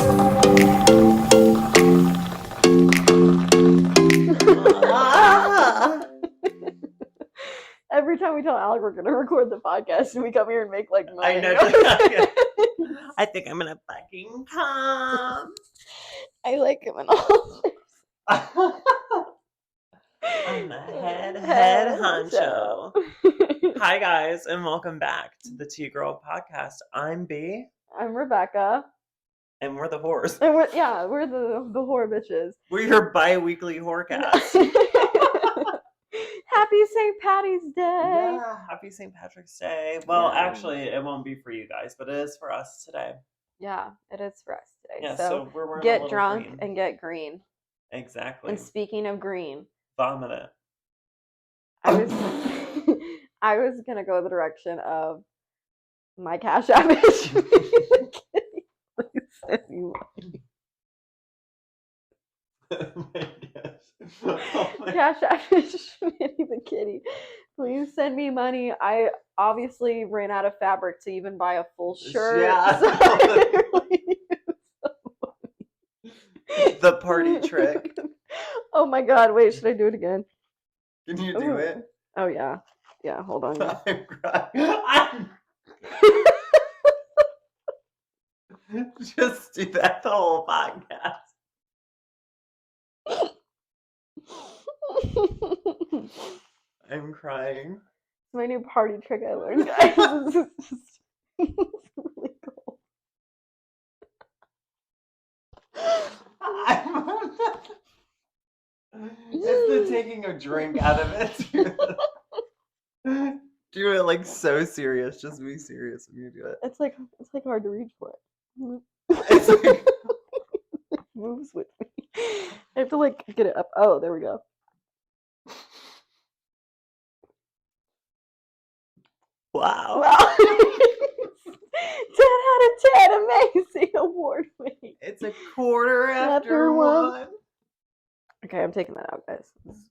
Every time we tell Alec we're gonna record the podcast, we come here and make like money. I know. I think I'm gonna fucking come. I like him and all. I'm the head honcho. Hi guys, and welcome back to the Tea Girl podcast. I'm B. I'm Rebecca. And we're the whores. And we're the whore bitches. We're your bi-weekly whorecast. Happy St. Patty's Day. Yeah, happy St. Patrick's Day. Well, actually, it won't be for you guys, but it is for us today. Yeah, it is for us today. Yeah, so we're wearing get drunk green. And get green. Exactly. And speaking of green, vomit it. I was gonna go the direction of my Cash App is Oh my gosh. Cash App is Schmitty the kitty. Please send me money. I obviously ran out of fabric to even buy a full shirt. Yeah. The party trick. Oh my god, wait, should I do it again? Can you do it? Oh yeah. Yeah, hold on. I'm crying. Just do that the whole podcast. I'm crying. It's my new party trick I learned, guys. It's really cool. It's the taking a drink out of it. Do it like so serious. Just be serious when you do it. It's like hard to reach for it. It's like it moves with me. I have to like get it up. Oh, there we go. 10 out of 10, amazing, award winning. It's a quarter after one. Okay, I'm taking that out, guys. It's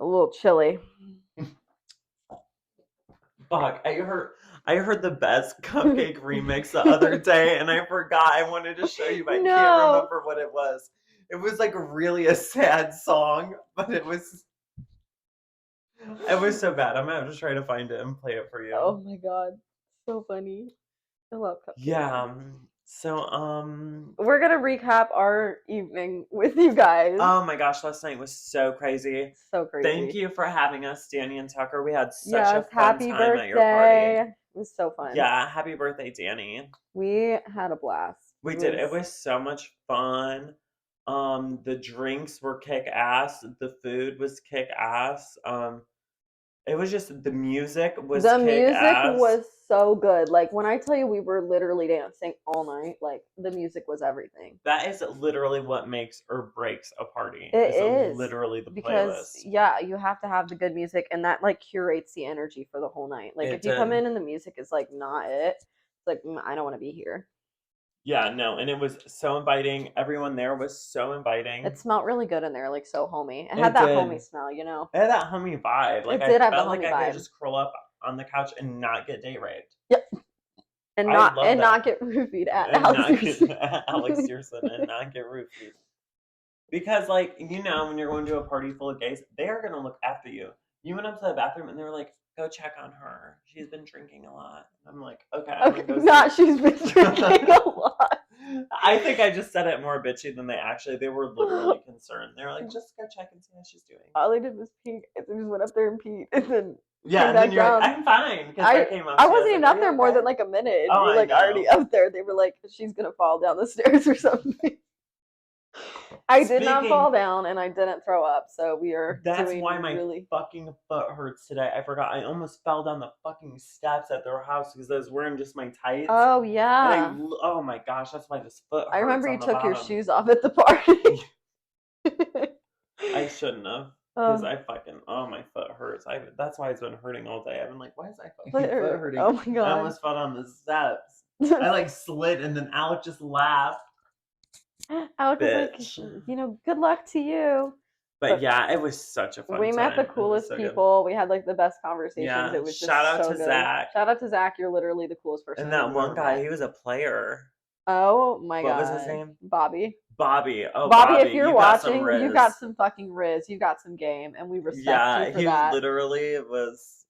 a little chilly. Fuck, I heard the best cupcake remix the other day, and I forgot. I wanted to show you, but I can't remember what it was. It was like really a sad song, but it was so bad. I'm gonna have to try to find it and play it for you. Oh my god, so funny. I love cupcakes. Yeah. So we're gonna recap our evening with you guys. Oh my gosh, last night was so crazy. So crazy. Thank you for having us, Danny and Tucker. We had such a fun time at your party. It was so fun. Yeah, happy birthday, Danny. We had a blast. We did. It was so much fun. The drinks were kick ass. The food was kick ass. It was just the music was the music was so good. Like when I tell you we were literally dancing all night, like the music was everything. That is literally what makes or breaks a party. It is literally the because playlist. Yeah, you have to have the good music, and that like curates the energy for the whole night. Like if you come in and the music is like not it, it's like I don't want to be here. Yeah, no, and it was so inviting. Everyone there was so inviting. It smelled really good in there, like so homey. It had that homey smell, you know. It had that homey vibe. Like I felt like I could just curl up on the couch and not get date raped. Yep. And not get roofied at Alex Searson and not get roofied. Because like, you know, when you're going to a party full of gays, they are gonna look after you. You went up to the bathroom and they were like, go check on her. She's been drinking a lot. I'm like, okay. She's been drinking a lot. I think I just said it more bitchy than they were literally concerned. They were like, just go check and see how she's doing. All they did was pee. They just went up there and peed. And then and then you're like, I'm fine. I wasn't even up there more than like a minute. We were like already up there. They were like, she's going to fall down the stairs or something. I did not fall down and I didn't throw up, so we are. That's why my fucking foot hurts today. I forgot. I almost fell down the fucking steps at their house because I was wearing just my tights. Oh yeah. Oh my gosh, that's why this foot hurts. I remember you took your shoes off at the party. I shouldn't have. Because my foot hurts. That's why it's been hurting all day. I've been like, why is my fucking foot hurting? Oh my god. I almost fell down the steps. I like slid and then Alec just laughed. Alec was like, you know, good luck to you. But yeah, it was such a fun time. We met the coolest people. We had like the best conversations. Yeah. It was just Shout out so to good. Zach. Shout out to Zach. You're literally the coolest person. And that one guy, he was a player. Oh my What God. was his name? Bobby. Bobby. Oh, Bobby, if you're you got some watching, riz. you got some fucking riz. You got some game, and we respect you for he that. literally was.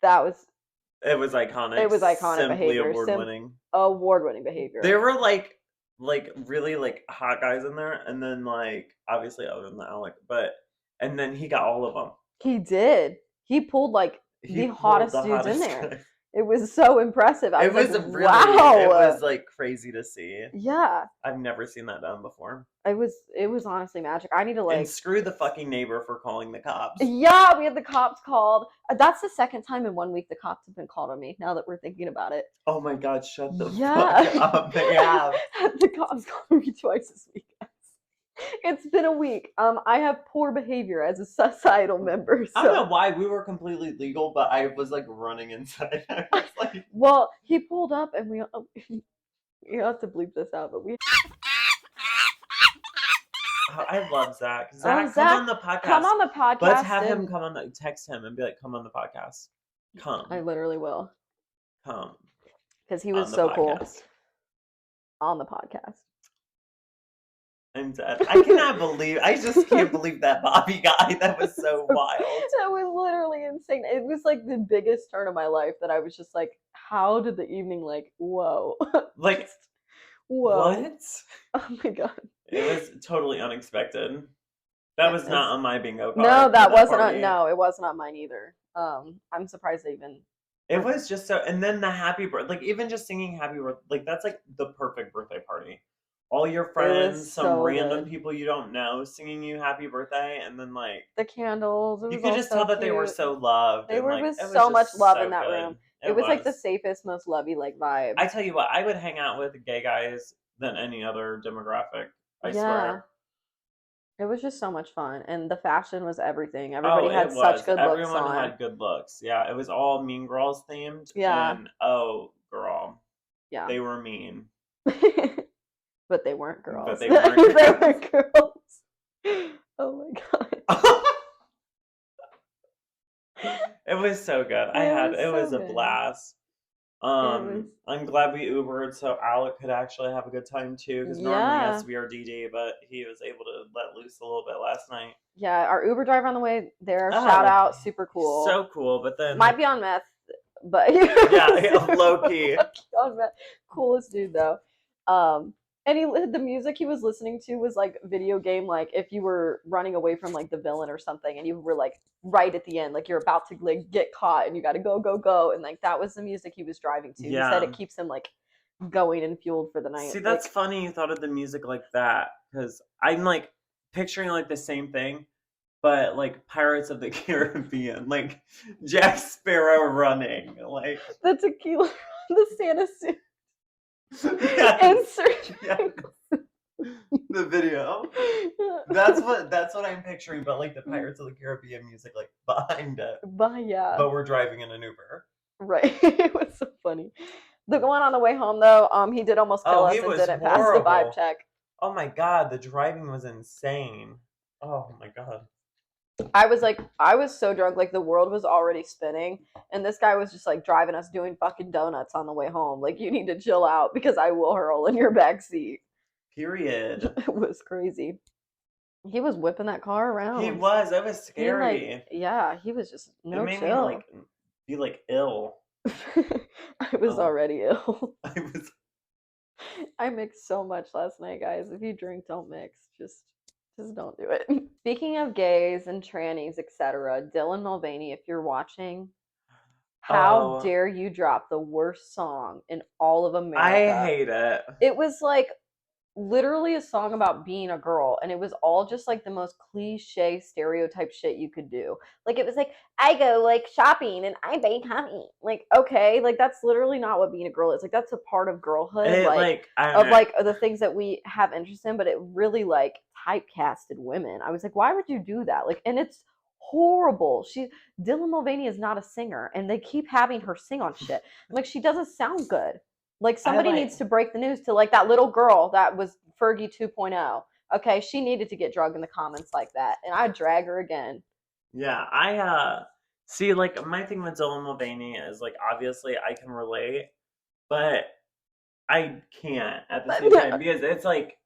That was. It was iconic. It was iconic Simply behavior. award-winning. Award-winning behavior. There were like really like hot guys in there, and then like obviously other than Alec, and then he got all of them. He did. He pulled like the hottest dudes in there. Guy. It was so impressive. It was like, really, wow. It was like crazy to see. Yeah. I've never seen that done before. It was honestly magic. I need to like. And screw the fucking neighbor for calling the cops. Yeah, we had the cops called. That's the second time in 1 week the cops have been called on me. Now that we're thinking about it. Oh my God! Shut the fuck up! They have. The cops called me twice this week. It's been a week. I have poor behavior as a societal member. So. I don't know why we were completely legal, but I was like running inside. I was like, well, he pulled up, and we you have to bleep this out, but we. I love Zach. Zach, come on the podcast. Come on the podcast. Let's have him come on. Text him and be like, "Come on the podcast. Come." I literally will. Come. Because he was so cool. On the podcast. I'm dead. I cannot believe. I just can't believe that Bobby guy. That was so wild. That was literally insane. It was like the biggest turn of my life that I was just like, how did the evening like? Whoa. Like, whoa. What? Oh my God. It was totally unexpected. That was not on my bingo card. No, that wasn't on. No, it wasn't on mine either. I'm surprised they even. It was just so, and then the happy birthday, like even just singing happy birthday, like that's like the perfect birthday party. All your friends, some random people you don't know singing you happy birthday, and then like the candles. You could just tell that they were so loved. There was so much love in that room. It was like the safest, most lovey like vibe. I tell you what, I would hang out with gay guys than any other demographic. I swear. It was just so much fun, and the fashion was everything. Everybody had such good looks on. Everyone had good looks. Yeah, it was all Mean Girls themed. Yeah. And oh, girl. Yeah. They were mean. But they weren't girls. But they weren't girls. They were girls. Oh my God. It was so good. It was a blast. I'm glad we Ubered so Alec could actually have a good time too, because normally he has to be our DD, but he was able to let loose a little bit last night. Yeah, our Uber driver on the way there, shout out, super cool. So cool, but then might be on meth, but low key. On meth. Coolest dude though. And the music he was listening to was like video game, like if you were running away from like the villain or something, and you were like right at the end, like you're about to like get caught, and you got to go, and like that was the music he was driving to. Yeah. He said it keeps him like going and fueled for the night. See, that's funny you thought of the music like that, because I'm like picturing like the same thing, but like Pirates of the Caribbean, like Jack Sparrow running, like the tequila, the Santa suit. Yes. Yes. The video. That's what I'm picturing, but like the Pirates of the Caribbean music like behind it. But we're driving in an Uber. Right. It was so funny. The one on the way home though, he did almost kill us and didn't pass the vibe check. Oh my God, the driving was insane. Oh my God. I was so drunk, like the world was already spinning, and this guy was just like driving us doing fucking donuts on the way home. Like, you need to chill out because I will hurl in your backseat. Period. It was crazy. He was whipping that car around. He was. That was scary. He was just no chill. It made me like be like ill. I was already ill. I mixed so much last night, guys. If you drink, don't mix. Just don't do it. Speaking of gays and trannies, etc., Dylan Mulvaney, if you're watching, how dare you drop the worst song in all of America? I hate it. It was like literally a song about being a girl, and it was all just like the most cliche stereotype shit you could do. Like, it was like, I go like shopping and I bake honey. Like, okay, like that's literally not what being a girl is. Like, that's a part of girlhood, like the things that we have interest in, but it really like typecasted women. I was like, why would you do that? Like, and it's horrible. Dylan Mulvaney is not a singer, and they keep having her sing on shit. Like, she doesn't sound good. Like, somebody needs to break the news to like that little girl that was Fergie 2.0. Okay, she needed to get drugged in the comments like that, and I'd drag her again. Yeah, I see, like, my thing with Dylan Mulvaney is like, obviously I can relate, but I can't at the But same time because it's like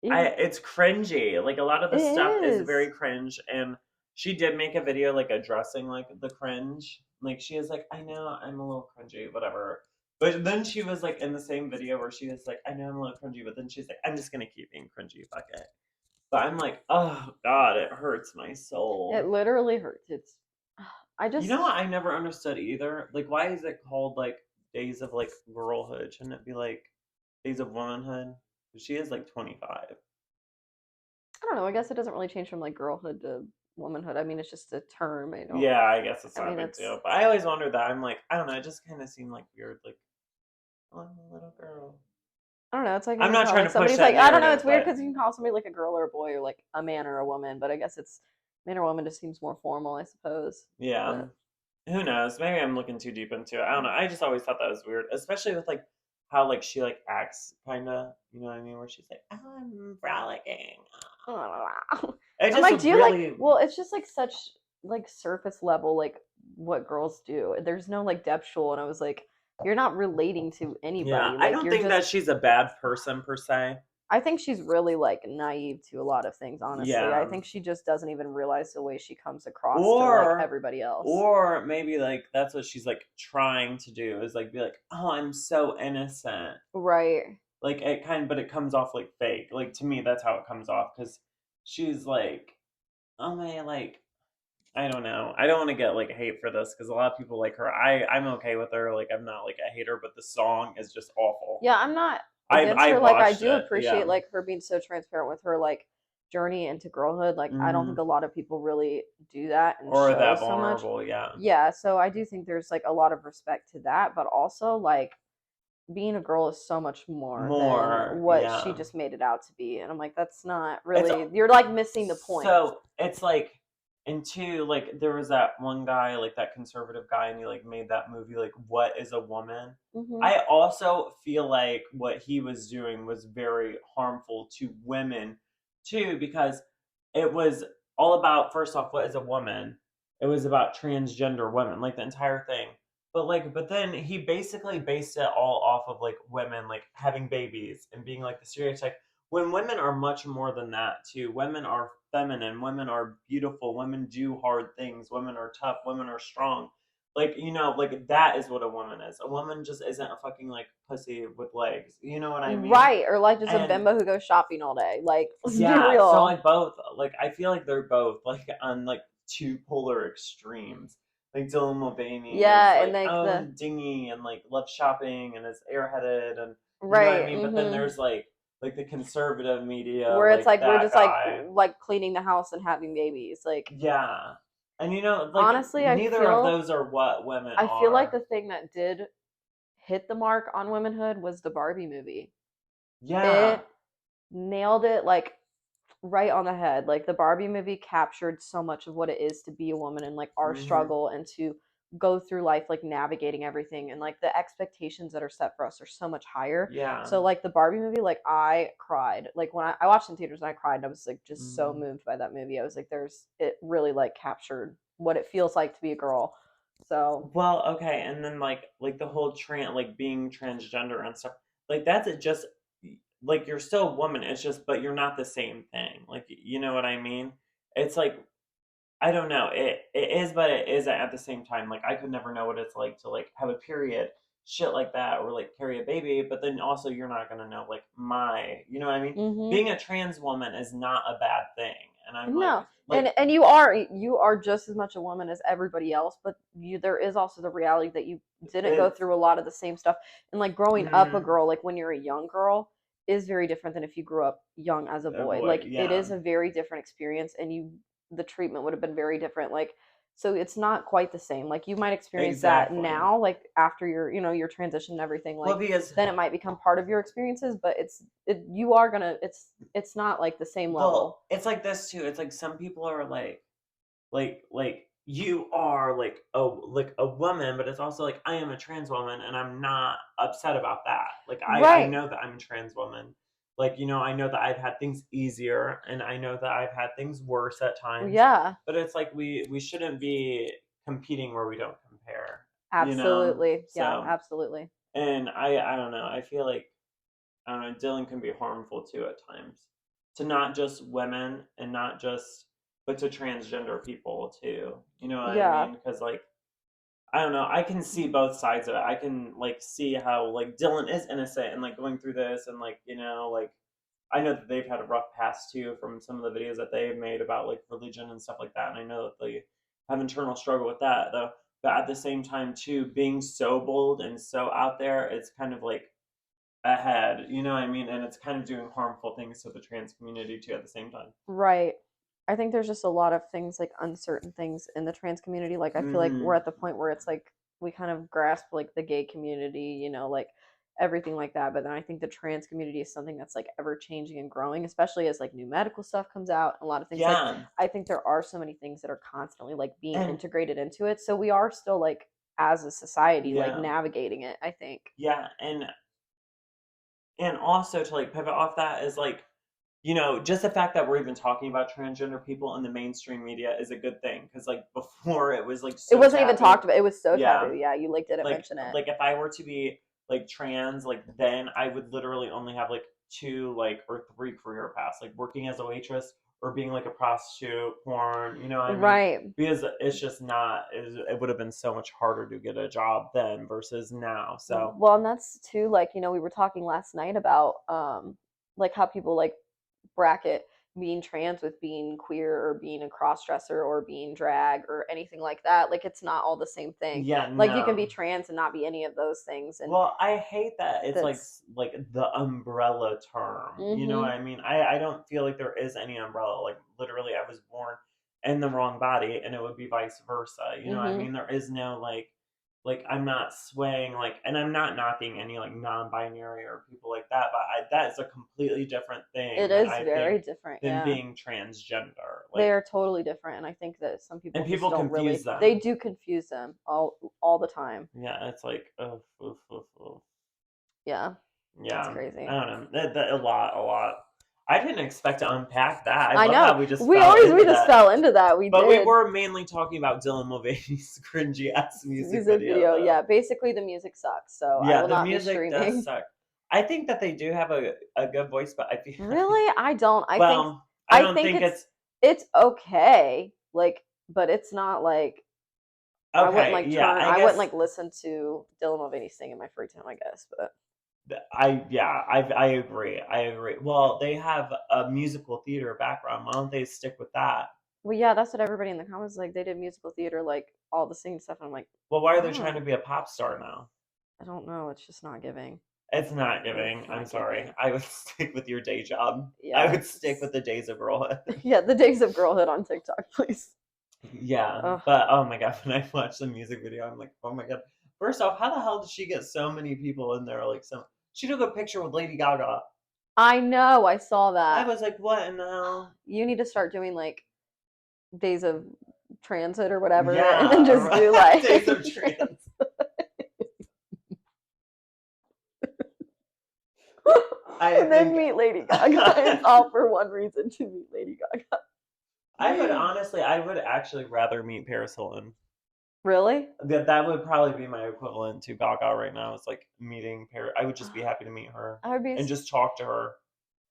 it it's cringy. Like a lot of the stuff is is. very cringe, and she did make a video like addressing like the cringe. Like she is like, I know I'm a little cringy, whatever. But then she was like in the same video where she was like, I know I'm a little cringy, but then she's like, I'm just gonna keep being cringy, fuck it. But I'm like, oh god, it hurts my It soul. literally hurts. It's I You know just what I never understood either? Like why is it called like days of like girlhood? Shouldn't it be like days of womanhood? She is like 25. I don't know. I guess it doesn't really change from like girlhood to womanhood. I mean, it's just a term. I don't. Yeah, I guess it's I not a mean, big it's. deal. But I always wondered that. I'm like, I don't know, it just kind of seemed like weird. Like, oh, I'm a little girl. I don't know. It's like when I'm you not call trying like to push somebody's that like I don't know. narrative, It's weird but because you can call somebody like a girl or a boy or like a man or a woman. But I guess it's man or woman just seems more formal, I suppose. yeah, But who knows? Maybe I'm looking too deep into it. I don't know. I just always thought that was weird, especially with like how like she like acts, kind of. You know what I mean? Where she's like, oh, I'm frolicking. It I'm just like, do you like? really, Well, it's just like such like surface level like what girls do. There's no like depth tool, and I was like, you're not relating to yeah. anybody. I Like don't you're think that just. she's a bad person per se. I think she's really like naive to a lot of things. Honestly, I Yeah, think she just doesn't even realize the way she comes across to like or everybody else. or maybe like that's what she's like trying to do is like be like, oh, I'm so innocent. Right. Like it kind but it comes off like fake. Like to me that's how it comes off cuz she's like, "Oh my like I don't know. I don't want to get like hate for this cuz a lot of people like her. I'm okay with her. Like I'm not like a hater, but the song is just awful. Yeah, I'm not I've against her. I've Like I watched do it. appreciate Yeah. like her being so transparent with her like journey into girlhood. Like I don't think Mhm. a lot of people really do that and Or show that so much. vulnerable, yeah. Yeah, so I do think there's like a lot of respect to that, but also like being a girl is so much more than More, what she yeah. just made it out to be. And I'm like, that's not It's really, you're like missing the point. so it's like and two, like there was that one guy, like that conservative guy, and he like made that movie like What is a Woman? Hmm. I also feel like what he was doing was very harmful to women too, because it was all about first off, what is a woman? It was about transgender women, like the entire thing. But then he basically based it all off of like women like having babies and being like the stereotype when women are much more than that too. Women are feminine, women are beautiful, women do hard things, women are tough, women are strong. Like, like that is what a woman is. A woman just isn't a fucking like pussy with legs. You know what I mean? Right. Or like just a And bimbo who goes shopping all day. Like, let's be yeah, so real. like both like I feel like they're both like on like two polar extremes. Like Dylan Mulvaney is Yeah. And like, like oh, the, dingy and like loves shopping and is airheaded and you know what I right. mean? But then Hmm. there's like the conservative media, Where it's like like, we're that just like, guy. cleaning the house and having babies. Like, Yeah. And like honestly, neither of those are what women I feel like are. the thing that did hit the mark on womanhood was the Barbie movie. Yeah. It nailed it like right on the head. Like the Barbie movie captured so much of what it is to be a woman and like our Mhm. struggle and to go through life like navigating everything and like the expectations that are set for us are so much higher. Yeah. So like the Barbie movie, like I cried. Like when I watched it in theaters and I cried and I was like just so Mhm. moved by that movie. I was like, there's it really like captured what it feels like to be a girl. So Well, okay, and then like the whole like being transgender and stuff. Like that's it just like you're still a woman, it's just but you're not the same thing. Like you know what I mean? It's like I don't know. It is but it isn't at the same time. Like I could never know what it's like to like have a period, shit like that, or like carry a baby, but then also you're not gonna know like you know what I mean? mhm. Being a trans woman is not a bad thing. And I'm No, like and you are just as much a woman as everybody else, but there is also the reality that you didn't go it's through a lot of the same stuff. And like growing up a mm, girl, like when you're a young girl, is very different than if you grew up young as a a boy. boy, Like it is yeah. a very different experience, and the treatment would have been very different. Like so, it's not quite the same. Like you might experience that Exactly. now, like after your transition and everything. Well, Like because then it might become part of your experiences, but you are gonna it's not like the same level. it's like this too. It's like some people are like you are like a woman, but it's also like I am a trans woman, and I'm not upset about that. Like I Right. know that I'm a trans woman. Like I know that I've had things easier, and I know that I've had things worse at times. Yeah, But it's like we shouldn't be competing where we don't compare. You know. absolutely. Yeah, So absolutely. And I don't know. I feel like I don't know. Dylan can be harmful too at times to not just women and not just, but to transgender people too. You know what I Yeah, mean? Because like I don't know. I can see both sides of it. I can like see how like Dylan is innocent and like going through this and like like I know that they've had a rough past too from some of the videos that they've made about like religion and stuff like that. And I know that they have internal struggle with that though. But at the same time too, being so bold and so out there, it's kind of like ahead. You know what I mean? And it's kind of doing harmful things to the trans community too at the same time. right. I think there's just a lot of things like uncertain things in the trans community. Like I feel like we're Mm-hmm. at the point where it's like we kind of grasp like the gay community, like everything like that. But then I think the trans community is something that's like ever changing and growing, especially as like new medical stuff comes out. A lot of things like Yeah. I think there are so many things that are constantly like being And integrated into it. So we are still like as a society like yeah. navigating it, I think. Yeah. And also to like pivot off that is like just the fact that we're even talking about transgender people in the mainstream media is a good thing because like before it was like It so wasn't even taboo. talked about. It was so Yeah, taboo. Yeah, you like didn't like mention it. like if I were to be like trans, like then I would literally only have like two like or three career paths, like working as a waitress or being like a prostitute, porn. You know what I mean? Right. Because it's just not. It would have been so much harder to get a job then versus now. So Well, and that's too like, we were talking last night about like how people like bracket being trans with being queer or being a cross dresser or being drag or anything like that. Like it's not all the same thing. yeah, Like you can be no. trans and not be any of those things and Well, I hate that it's like that's like the umbrella term. You know what mhm. I mean? I don't feel like there is any umbrella. Like literally, I was born in the wrong body, and it would be vice versa. You know what I Mhm. mean? There is no like I'm not swaying and I'm not knocking any like non-binary or people like that. But that is a completely different It thing that is I think very different. than Yeah. being transgender. They Like, are totally different and I think that some and people just people don't confuse really they them. do confuse them all the time. Yeah, it's like, oh. Yeah. It's Yeah, I crazy. don't know. A lot, a lot. I didn't expect to unpack that. I I love know. how we just We fell always we into just that. fell into that. We But we did. were mainly talking about Dylan Mulvaney's cringy ass music Music video, video, though. yeah. Basically, the music sucks, so I Yeah, will the not be music does streaming. suck. I think that they do have a good voice, but I feel Really, I don't. I think well, I I don't think think it's it's it's okay, like, but it's not like I wouldn't okay. like Yeah, turn. I I wouldn't guess like listen to Dylan Mulvaney sing in my free time. I guess, but I agree. I agree. Well, they have a musical theater background. Why don't they stick with that? well, yeah, that's what everybody in the comments like. They did musical theater, like all the singing stuff. And I'm like, Well, why are they trying to oh, be a pop star now? I don't know. It's just not giving. It's not It's giving. I'm not sorry. giving. I would stick with your day job. I Yeah, would it's stick with just the days of girlhood. yeah. The days of girlhood on TikTok, please. Yeah, Ugh. but oh my god, when I watched the music video, I'm like, oh my god. First off, how the hell did she get so many people in there? Like, she took a picture with Lady Gaga. I know. I saw I that. was like, what in the hell? You need to start doing like days of transit or whatever, and then Yeah, just do like days of trans. I and then think meet Lady Gaga. It's all for one reason to meet Lady Gaga. I would actually rather meet Paris Hilton. Really? That would probably be my equivalent to Gaga right now. It's like meeting Paris. I would just be happy to meet her I would be and just talk to her.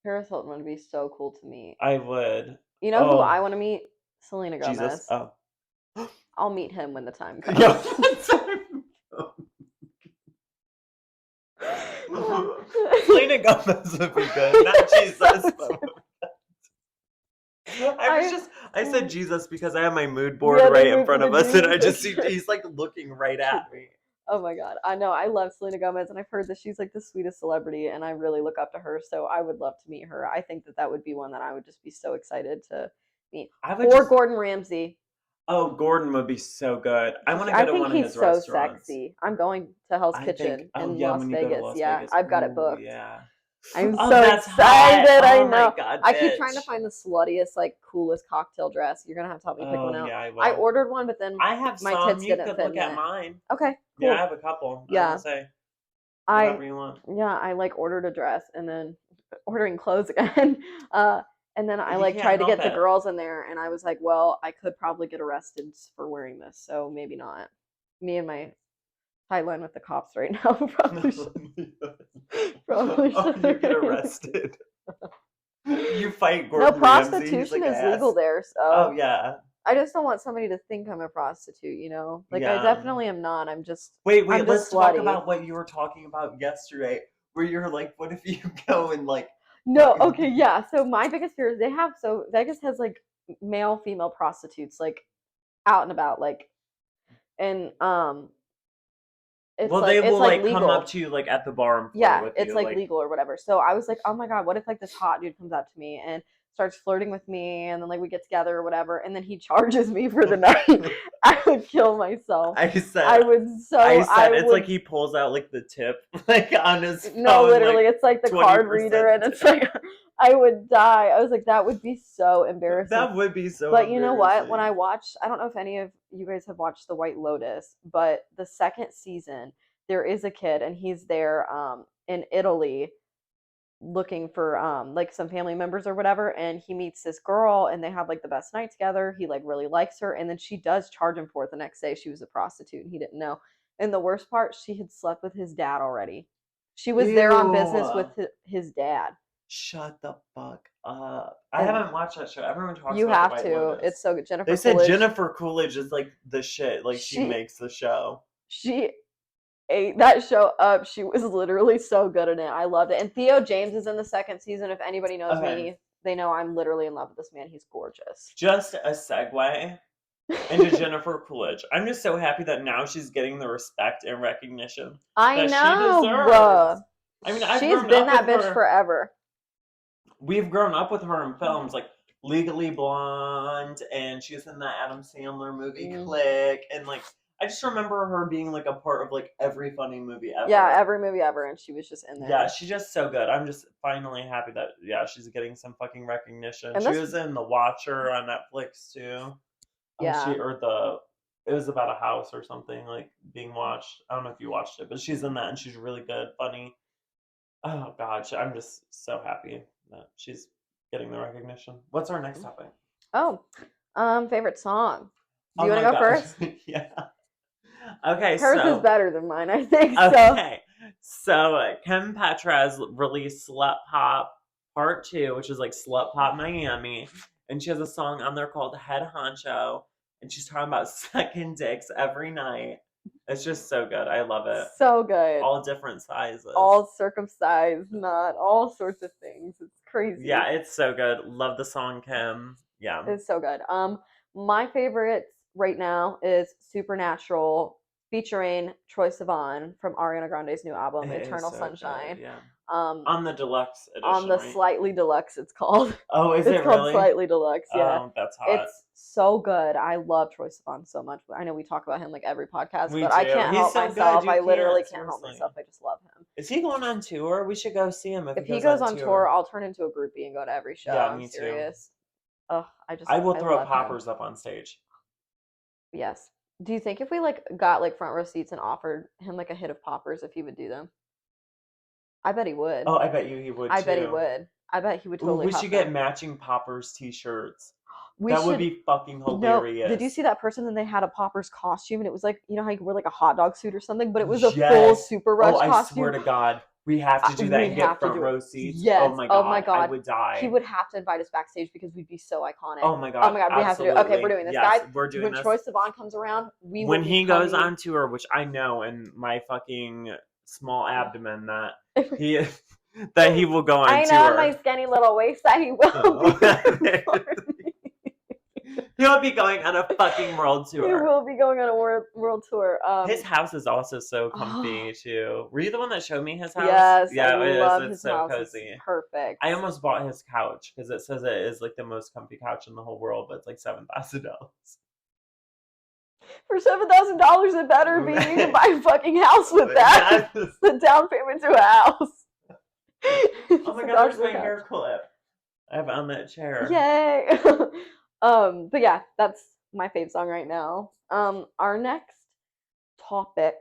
Paris Hilton would be so cool to meet. I would. You know who I Oh, want to meet? Selena Jesus. Gomez. Oh. I'll meet him when the time Yeah. comes. Selena Gomez would be good. Not Jesus, but I said Jesus because I have my mood board yeah, right they in moved to front the of us and I Jesus just see picture. he's like looking right at me. Oh my god, I know. I love Selena Gomez, and I've heard that she's like the sweetest celebrity, and I really look up to her. So I would love to meet her. I think that that would be one that I would just be so excited to meet. I would Or just Gordon Ramsay. oh, Gordon would be so good. I want to I go to think one of he's his so restaurants. sexy. I'm going to Hell's I think Kitchen oh in yeah, Las when you go to Vegas. Las Yeah, Vegas. I've got it Ooh, booked. yeah. I'm Oh, so that's hot. excited. I Oh my know. god, I keep trying to bitch. find the sluttiest, like, coolest cocktail dress. You're gonna have to help me pick Oh one out. yeah, I I will. ordered one, but then I have my some. tits You didn't could fit look in at it. mine. Okay, Yeah, I cool. have a couple. I will Yeah, say I whatever you want. yeah, I like ordered a dress and then ordering clothes again. And then I You like can't tried to help get the it. girls in there, and I was like, well, I could probably get arrested for wearing this, so maybe not. Me and my Sideline with the cops right now. Probably should. Probably Oh, you get should. arrested. You fight No, Gordon Ramsay. He's prostitution like is legal ass. there, Oh so yeah, I just don't want somebody to think I'm a prostitute, Like I yeah. definitely am not. Wait. I'm Let's just talk slutty. about what you were talking about yesterday, where you're like, what if you go and like No, fucking. okay, yeah. So my biggest fear is Vegas has like male female prostitutes like out and about and Well, they it's will like like come up legal. to you like at the bar and flirt Yeah, with it's you, like like. legal or whatever. So I was like, oh my god, what if like this hot dude comes up to me and starts flirting with me, and then like we get together or whatever, and then he charges me for the night? I would kill myself. I said, I it's like would. he pulls out like the tip like on his phone. No, literally, like it's like the card 20% reader, and it's tip. like I would die. I was like, that would be so embarrassing. That would be so But you know what? When embarrassing. I don't know if any of you guys have watched The White Lotus, but the second season, there is a kid, and he's there in Italy looking for like some family members or whatever, and he meets this girl, and they have like the best night together. He like really likes her, and then she does charge him for it the next day. She was a prostitute, and he didn't know. And the worst part, she had slept with his dad already. She was there on business with Ew. his dad. Shut the fuck up. I And haven't watched that show. Everyone talks you about The have White to. It's Lotus. so good. They Jennifer said Coolidge. Jennifer Coolidge is like the shit. Like she She makes the show. she ate that show up. She was literally so good in it. I loved it. And Theo James is in the second season. If anybody knows Okay. me, they know I'm literally in love with this man. He's gorgeous. Just a segue into Jennifer Coolidge. I'm just so happy that now she's getting the respect and recognition I that know. she deserves. I mean, I've She's grown been up that with bitch her. forever. We've grown up with her in films like Legally Blonde, and she was in that Adam Sandler movie Click, and like I just remember her being like a part of like every funny movie ever. Yeah, every movie ever, and she was just in there. Yeah, she's just so good. I'm just finally happy that she's getting some fucking recognition. And she was in The Watcher on Netflix too. Yeah. It was about a house or something like being watched. I don't know if you watched it, but she's in that and she's really good, funny. Oh god, I'm just so happy that she's getting the recognition. What's our next topic? Oh, favorite song. Do Oh you want to my go gosh. first? Yeah. Okay, Hers is better than mine, I think. Okay. So Kim Petras released Slut Pop Part 2, which is like Slut Pop Miami. And she has a song on there called Head Honcho. And she's talking about sucking dicks every night. It's just so good. I love it. So good. All different sizes. All circumcised, not all sorts of things. It's crazy. Yeah, it's so good. Love the song, Kim. Yeah. It's so good. My favorite right now is Supernatural featuring Troye Sivan from Ariana Grande's new album, Eternal Sunshine. Good, yeah. On the deluxe edition. On the right? Slightly Deluxe, it's called. Oh, is it's it called really? Slightly Deluxe, yeah. Oh, that's hot. It's so good. I love Troye Sivan so much. I know we talk about him like every podcast, but I can't He's help so myself. Good. I literally can't seriously. help myself. I just love him. Is he going on tour? We should go see him if he goes on tour. I'll turn into a groupie and go to every show. Yeah, I'm me serious. Ugh, I will throw love poppers him. up on stage. Yes. Do you think if we like got like front row seats and offered him like a hit of poppers, if he would do them? I bet he would. Oh, I bet he would. I bet he would. I bet he would totally. We should get matching poppers t-shirts. Would be fucking hilarious. No, did you see that person? And they had a poppers costume, and it was like, you know how you wear like a hot dog suit or something, but it was a full Super Rush costume. I swear to God, we have to do that and get front row seats. Yes. Oh my God, I would die. He would have to invite us backstage because we'd be so iconic. Oh my God, we have to do it. Okay, we're doing this, guys. We're doing this. When Troye Sivan comes around, when he goes on tour, which I know in my fucking small abdomen that he will go on tour. I know my skinny little waist that he will be. He'll be going on a fucking world tour. He will be going on a world tour. His house is also so comfy too. Were you the one that showed me his house? Yes. Yeah, I love It's his so house. cozy. It's perfect. I almost bought his couch because it says it is like the most comfy couch in the whole world, but it's like $7,000. For $7,000, it better be. You can buy a fucking house with that. The down payment to a house. Oh my God, there's my hair clip. I have it on that chair. Yay. But yeah, that's my fave song right now. Our next topic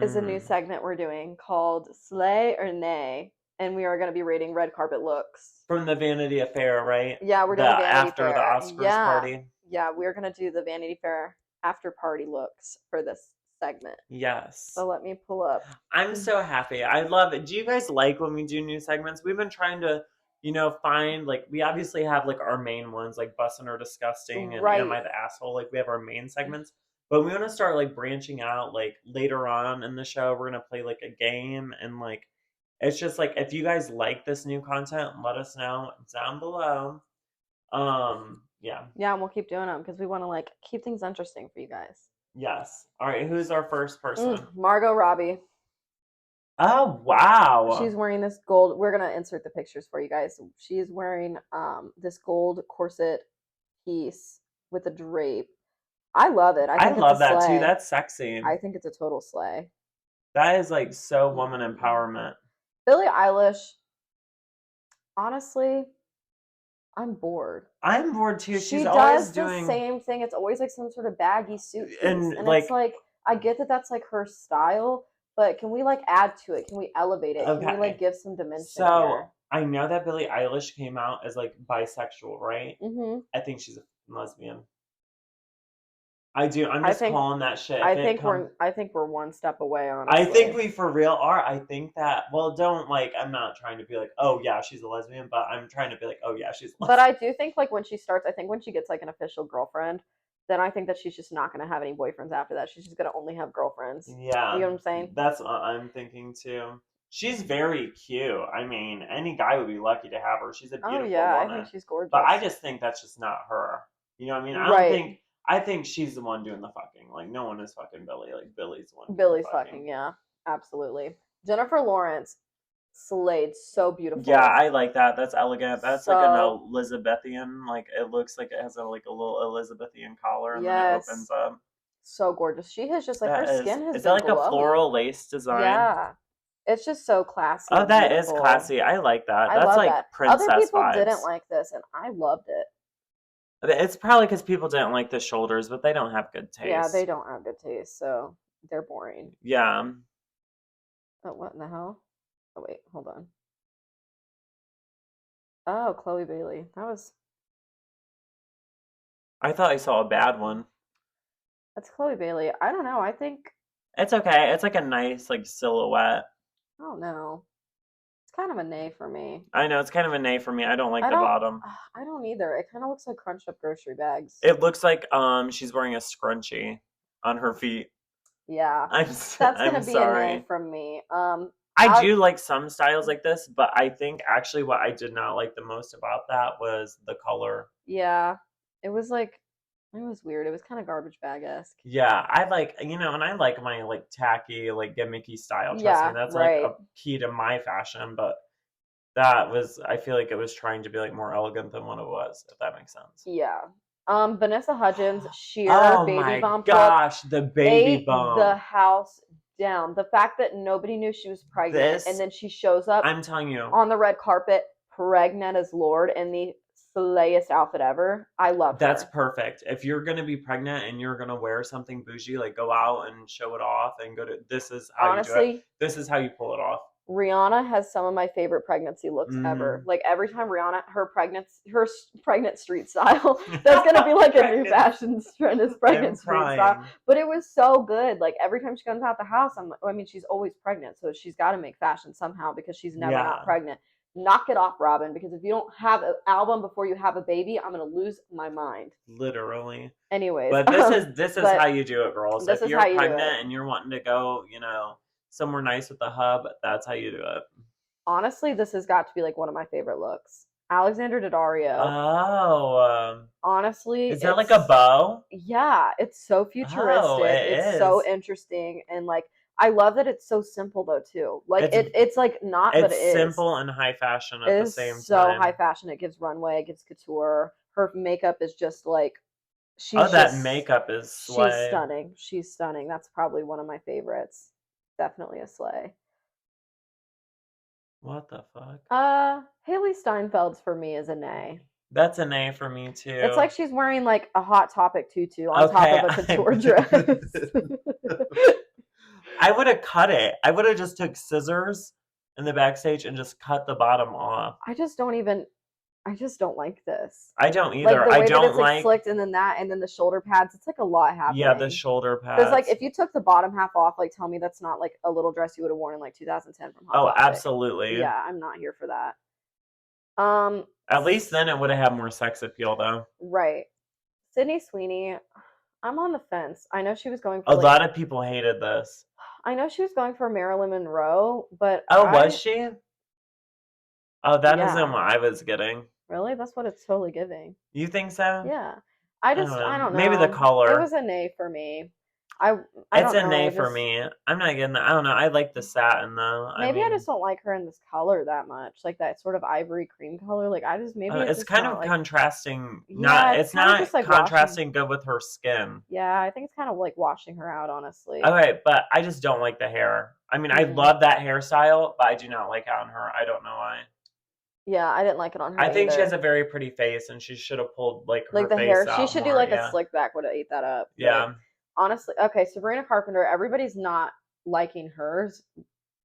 is a new segment we're doing called Slay or Nay, and we are going to be rating red carpet looks. From the Vanity Fair, right? Yeah, we're doing Vanity Fair. After the Oscars party. Yeah, we're going to do the Vanity Fair after party looks for this segment. Yes. So let me pull up. I'm so happy. I love it. Do you guys like when we do new segments? We've been trying to, find like we obviously have like our main ones like Bussin' or Disgusting and Am Right. I the Asshole? Like we have our main segments. But we want to start like branching out like later on in the show. We're gonna play like a game and like it's just like if you guys like this new content, let us know down below. Yeah. Yeah, and we'll keep doing them because we want to like keep things interesting for you guys. Yes. All right, who's our first person? Margot Robbie. Oh wow. She's wearing this gold. We're gonna insert the pictures for you guys. She's wearing this gold corset piece with a drape. I love it. I I think it's a love that too. sleigh. That's sexy. I think it's a total sleigh. That is like so woman empowerment. Billie Eilish. Honestly, I'm bored. I'm bored too. She She's always does the doing same thing. It's always like some sort of baggy suit piece, and and like it's like I get that that's like her style, but can we like add to it? Can we elevate it? Can we like okay. give some dimension So here? I know that Billie Eilish came out as like bisexual, right? Mm-hmm. I think she's a lesbian. I do. I'm I just think calling that shit. I think we're one step away, I think honestly. we for real are. I think that well don't like I'm not trying to be like, oh yeah, she's a lesbian, but I'm trying to be like, oh yeah, she's a But lesbian. I do think like when she starts, I think when she gets like an official girlfriend, then I think that she's just not gonna have any boyfriends after that. She's just gonna only have girlfriends. You Yeah, know what I'm saying? that's what I'm thinking too. She's very cute. I mean, any guy would be lucky to have her. She's a Oh beautiful yeah, I think woman. she's But I gorgeous. just think that's just not her. You know what I mean? Right. I think she's the one doing the fucking. Like no one is fucking Billy. Like Billy's the one doing the Billy's fucking. fucking, yeah. Absolutely. Jennifer Lawrence slayed so Yeah, beautiful. I like that. That's elegant. That's like an So Elizabethan. Like it looks like it has like a little Elizabethan collar, and then it opens yes. up. So gorgeous. She has just like her That skin has is that been like a glowing. floral lace design? Yeah. It's just so classy Oh, and that is beautiful. classy. I like that. I That's love like that. Other princess people didn't vibes. like this and I loved it. It's probably because people didn't like the shoulders, but they don't have good Yeah, they taste. don't have good taste, so they're boring. Yeah. Oh, what in the hell? Oh wait, hold on. Oh, Chloe Bailey. I thought I saw a bad one. That's Chloe Bailey. I don't know. I think It's okay. It's like a nice like silhouette. I don't know. It's kind of a nay for me. I know it's kind of a nay for me. I don't like I the don't bottom. I don't either. It kind of looks like crunched up grocery bags. It looks like she's wearing a scrunchie on her feet. Yeah. I'm That's I'm gonna be a nay sorry. from me. I I do like some styles like this, but I think actually what I did not like the most about that was the color. yeah. It was like it was weird. It was kind of garbage bag esque. Yeah, I like and I like my like tacky, like gimmicky style. Trust me, Yeah, that's like a right. key to my fashion. But that was, I feel like it was trying to be like more elegant than what it was, if that makes sense. Yeah. Vanessa Hudgens sheer Oh baby my bump look gosh, the baby ate the bump. house down. The fact that nobody knew she was pregnant and This, then she shows up I'm telling you, on the red carpet pregnant as Lord in the slayest outfit ever. I love that's her. perfect. If you're gonna be pregnant and you're gonna wear something bougie, like go out and show it off and this is how you do it. Honestly, This is how you pull it off. Rihanna has some of my favorite pregnancy looks ever. Mm-hmm. Like every time Rihanna, her pregnant street style. That's gonna be like a new fashion trend is I'm pregnant street style. crying. But it was so good. Like every time she comes out the house, I mean, she's always pregnant, so she's got to make fashion somehow because she's never not Yeah, pregnant. Knock it off, Robin. Because if you don't have an album before you have a baby, I'm gonna lose my mind. literally. Anyways, But this is how but you do it, girls. this If is you're how you do it. pregnant and you're wanting to go, somewhere nice with the hub, that's how you do it. Honestly, this has got to be like one of my favorite looks. Alexander Daddario. Oh, Honestly, is that like a bow? yeah, it's so Oh, futuristic. it It's so is. interesting and like I love that it's so simple though too. Like It's it's like not, but it's it is. simple and high fashion It at the is same so high time. fashion. It gives runway, it gives couture. Her makeup is just like Oh, she's that just makeup is she's slay. stunning. She's stunning. That's probably one of my favorites. Definitely a slay. What the fuck? Haley Steinfeld's for me is a nay. That's an A for me It's too. like she's wearing like a Hot Topic tutu on top Okay, of a couture dress. I would have cut it. I would have just took scissors in the backstage and just cut the bottom off. I just don't even. I just don't like this. I don't Like either. the I way that don't it's like like, slicked and then that and then the shoulder pads, it's like a lot yeah, the happening. shoulder Because like pads. if you took the bottom half off, like tell me that's not like a little dress you would have worn in like 2010 from Hot Oh, Topic. absolutely. Yeah, I'm not here for that. At least then it would have had more sex appeal, though. Right. Sydney Sweeney, I'm on the fence. I know she was going A for like lot of people hated this. I know she was going for Marilyn Monroe, but Oh, was she? Oh, that isn't yeah, what I was getting. really? That's what it's totally giving. You think so? Yeah. I don't I know. don't Maybe the know. It color. was a nay for me. I I It's don't a know. nay for me. I'm not getting that. I don't know. I like the satin though. I Maybe I mean, just don't like her in this color that much. Like that sort of ivory cream color. Like I just maybe it's it's just kind not of like contrasting. yeah, Not. it's It's kind of just not like washing. contrasting good with her skin. Yeah, I think it's kind of like washing her out, honestly. Okay, but I just don't like the hair. I mean, I Mm-mm. love that hairstyle, but I do not like it on her. I don't know why. Yeah, I didn't like it on her I think she has either. a very pretty face, and she should have pulled like Like her the hair, face she out should do more. like a Yeah, slick back would have ate that up. But yeah. honestly, okay, Sabrina Carpenter, everybody's not liking hers,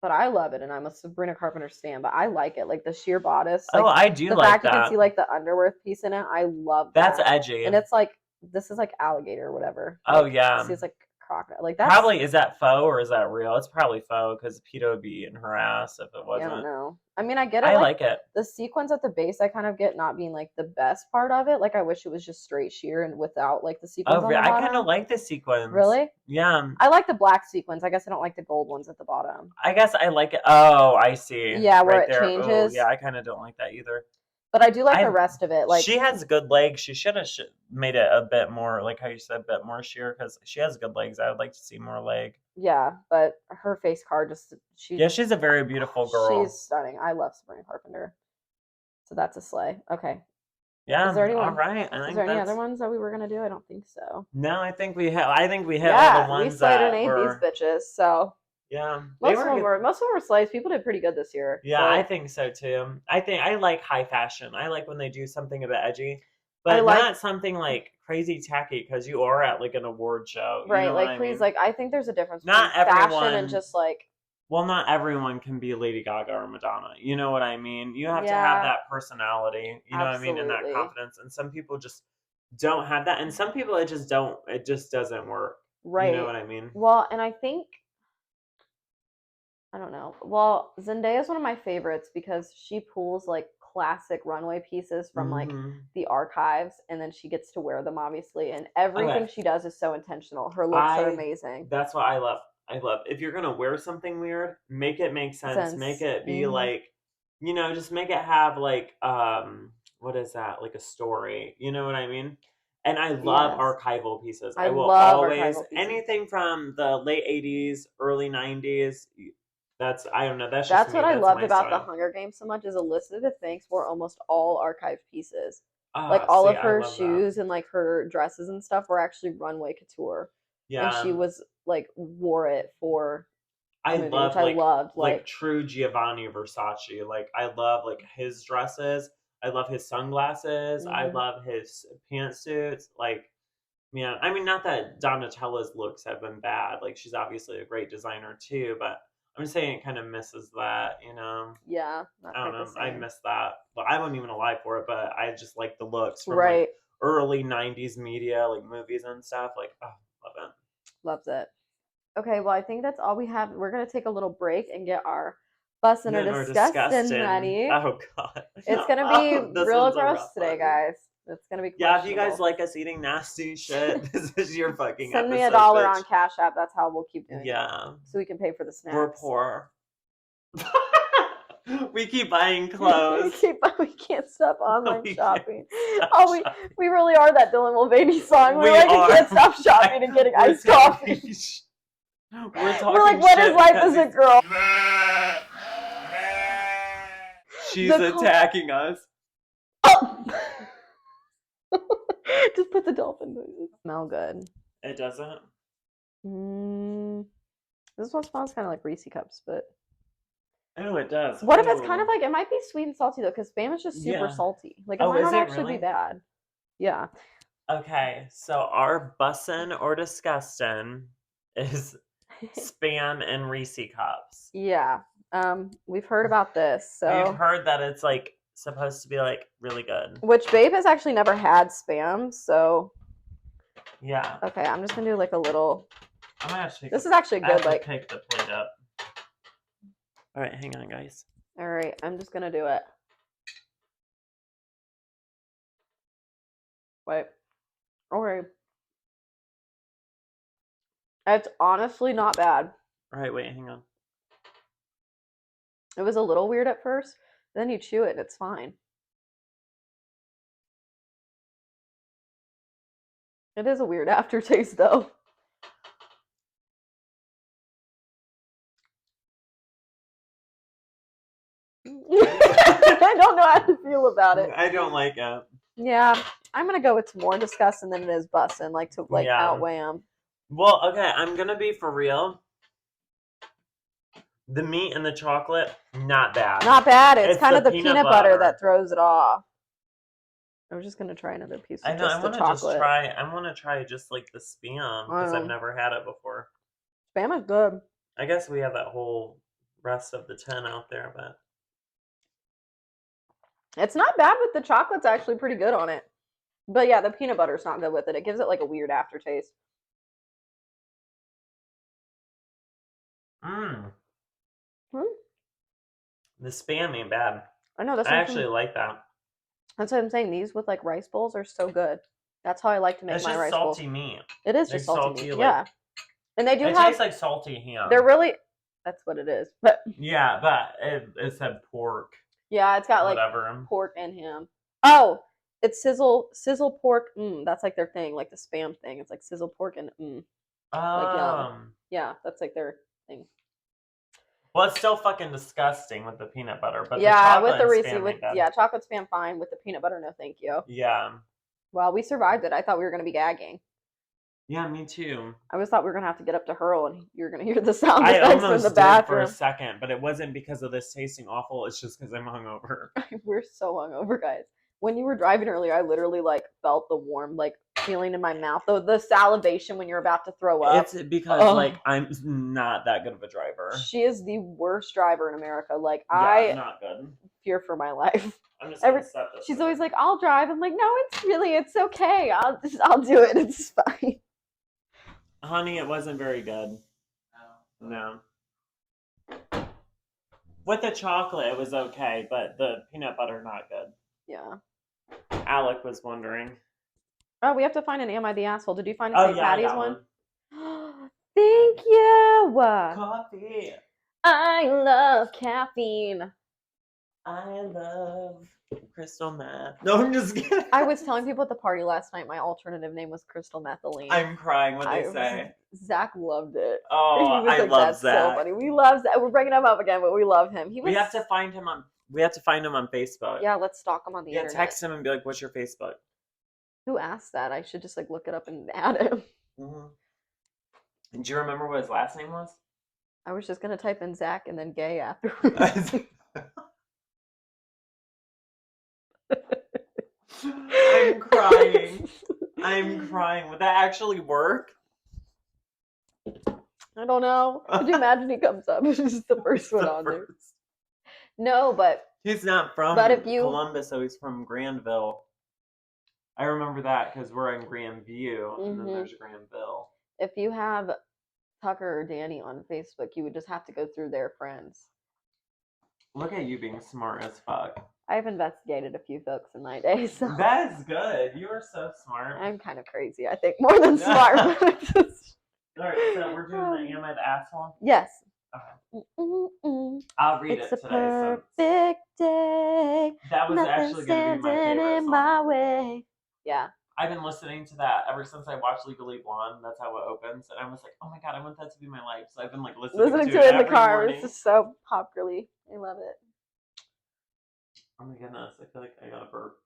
but I love it, and I'm a Sabrina Carpenter stan. But I like it, like the sheer bodice, Oh, like I do the like fact you can see that. like the underwear piece in it. I love That's that, edgy. and it's like this is like alligator or whatever. Oh Like yeah. see, it's like crocodile. Like that's Probably is that faux or is that real? It's probably faux because PETA would be eating her ass if it yeah, I don't wasn't. know. I mean, I get it. I Like like it. the sequins at the base, I kind of get not being like the best part of it. Like I wish it was just straight sheer and without like the sequins Oh, on the I kind of bottom. like the sequins. Really? Yeah, I like the black sequins. I guess I don't like the gold ones at the bottom. I guess I like it. Oh, I see. Yeah, where Right it there. Oh, yeah, changes. I kind of don't like that either. But I do like the I rest of it. Like, She has good legs. She should have made it a bit more like how you said, a bit more sheer because she has good legs. I would like to see more leg. yeah, but her face card just Yeah, she's a very beautiful she's girl. stunning. I love Sabrina Carpenter. So that's a slay. Okay. Yeah. Is there All anyone right. I is think there any other that's. ones that we were gonna do? I don't think so. No, I think we have. I think we hit all the Yeah, we ones slayed and that ate these were. bitches. So Yeah, they were good. most of them were slays. People did pretty good this year. Yeah, I So think so too. I think I like high fashion. I like when they do something a bit edgy, I but like not something like crazy tacky because you are at like an award show. You right, know what like I please, mean? like I think there's a difference between Not fashion and everyone. just like Well, not everyone can be Lady Gaga or Madonna. You know what I mean? You have to have yeah, that personality. You know what I mean, and that absolutely. confidence. And some people just don't have that, and some people it just don't. It just doesn't work. You know Right. what I mean? Well, and I think I don't know. Well, Zendaya is one of my favorites because she pulls like classic runway pieces from like Hmm. the archives and then she gets to wear them obviously and Okay. everything she does is so intentional. Her looks are I amazing. That's what I love. I love if you're gonna wear something weird, make it make sense. Make Sense. it be Hmm. like, just make it have like what is that? Like a story. You know what I mean? And I love Yes. archival pieces. I I will love always archival pieces. anything from the late 80s, early 90s. That's I don't know, that's just That's me. what I That's loved my about the style. Hunger Games so much is Elizabeth Banks wore almost all archive pieces. Like Ah, all see, of I her love that. shoes and like her dresses and stuff were actually runway couture. And she Yeah. was like wore it for the I movie, which love I loved. like Like, true Giovanni Versace. Like I love like his dresses. I love his sunglasses. I hmm love his pantsuits. Like, man, I mean, not that Donatella's looks have been bad. Like she's obviously a great designer too, but I'm just saying it kind of misses that. yeah, not I don't quite the know. I same. miss that. But I wasn't even alive for it. But I just like the looks from like Right, early '90s media, like movies and stuff. Like, oh, love it. loves it. Okay, well, I think that's all we have. We're gonna take a little break and get our bussin' or Men are disgustin' disgusting. ready. Oh god. It's gonna be Oh, this real one's a gross rough today, one. guys. It's gonna be Yeah, if you guys questionable. like us eating nasty shit, this is your fucking Send me a episode, dollar bitch. on Cash App. That's how we'll keep doing it, Yeah, so we can pay for the we're snacks. poor. We keep buying we clothes. keep we can't stop online We can't shopping. stop Oh, shopping. we really are that Dylan Mulvaney song. We We are. can't stop shopping and getting We're iced coffee. talking. We're We're talking like, what is shit life because as a girl? she's The attacking us. oh. Just put the dolphin noises. Smell good. It doesn't. Mm, this one smells kind of like Reese cups, but Oh, it does. what if it's kind Ooh. of like it might be sweet and salty though? Because spam is just super Yeah. salty. Like it Oh, might is not it actually be really? bad. Yeah. Okay, so our bussin' or disgustin' is spam and Reese cups. Yeah. We've heard about this, We've so heard that it's like supposed to be like really good. Which Babe has actually never had Spam, so Yeah. okay, I'm just gonna do like a little. I'm gonna actually. This is actually good. Like, pick the plate up. All right, hang on, guys. all right, I'm just gonna do it. Wait. Okay. It's honestly not bad. All right, wait, hang on. It was a little weird at first, then you chew it and it's fine. It is a weird aftertaste though. I don't know how to feel about it. I don't like it. Yeah, I'm gonna go with more disgusting than it is bussin', like to like outweigh them. Well, okay, I'm gonna be for real. The meat and the chocolate, not bad. Not bad. It's kind of the peanut butter that throws it off. I was just gonna try another piece of just the chocolate. I want to try just like the Spam because I've never had it before. Spam is good. I guess we have that whole rest of the 10 out there, but it's not bad with the chocolate's actually pretty good on it. But yeah, the peanut butter's not good with it. It gives it like a weird aftertaste. The Spam ain't bad. I know. I actually like that. That's what I'm saying. These with like rice bowls are so good. That's how I like to make my rice bowls. It's just salty meat. It is just salty meat. Like, yeah. And they do it tastes like salty ham. They're really, that's what it is. But yeah, but it said pork. Yeah, it's got like pork and ham. Oh, it's sizzle pork. That's like their thing, like the Spam thing. It's like sizzle pork and like yeah, that's like their thing. Well, it's still fucking disgusting with the peanut butter, but yeah, with the Reese, chocolate Spam fine. With the peanut butter, no, thank you. Yeah. Well, we survived it. I thought we were gonna be gagging. Yeah, me too. I always thought we were gonna have to get up to hurl, and you're gonna hear the sound effects from the bathroom. Did for a second, but it wasn't because of this tasting awful. It's just because I'm hungover. We're so hungover, guys. When you were driving earlier, I literally like felt the warm like feeling in my mouth, though the salivation when you're about to throw up. It's because like I'm not that good of a driver. She is the worst driver in America. Like not good. Fear for my life. I'm just gonna set this. She's always like, "I'll drive." I'm like, "No, it's okay. I'll do it. It's fine." Honey, it wasn't very good. No. With the chocolate, it was okay, but the peanut butter, not good. Yeah. Alec was wondering. Oh, we have to find an Am I the Asshole? Did you find a St. Patty's one? Thank you. Coffee. I love caffeine. I love crystal meth. No, I'm just kidding. I was telling people at the party last night my alternative name was crystal methylene. I'm crying when they say. Zach loved it. Oh, I love Zach. That's so funny. We love Zach. We're bringing him up again, but we love him. We have to find him on. We have to find him on Facebook. Yeah, let's stalk him on the internet. Text him and be like, "What's your Facebook?" Who asked that? I should just like look it up and add him. Mm-hmm. Do you remember what his last name was? I was just gonna type in Zach and then gay afterwards. I'm crying. I'm crying. Would that actually work? I don't know. Could you imagine he comes up? It's just the first one on there. No, but he's not from Columbus, so he's from Grandville. I remember that because we're in Grandview, and then there's Grandville. If you have Tucker or Danny on Facebook, you would just have to go through their friends. Look at you being smart as fuck. I've investigated a few folks in my day. So. That's good. You are so smart. I'm kind of crazy, I think, more than smart. All right, so we're doing the Am I the Asshole? Yes. Okay. I'll read it today. It's a perfect day. That was actually going to be my favorite song. My way. Yeah. I've been listening to that ever since I watched Legally Blonde. That's how it opens. And I was like, oh my God, I want that to be my life. So I've been like listening to it in the car. Morning. It's just so popular. I love it. Oh my goodness, I feel like I got a burp.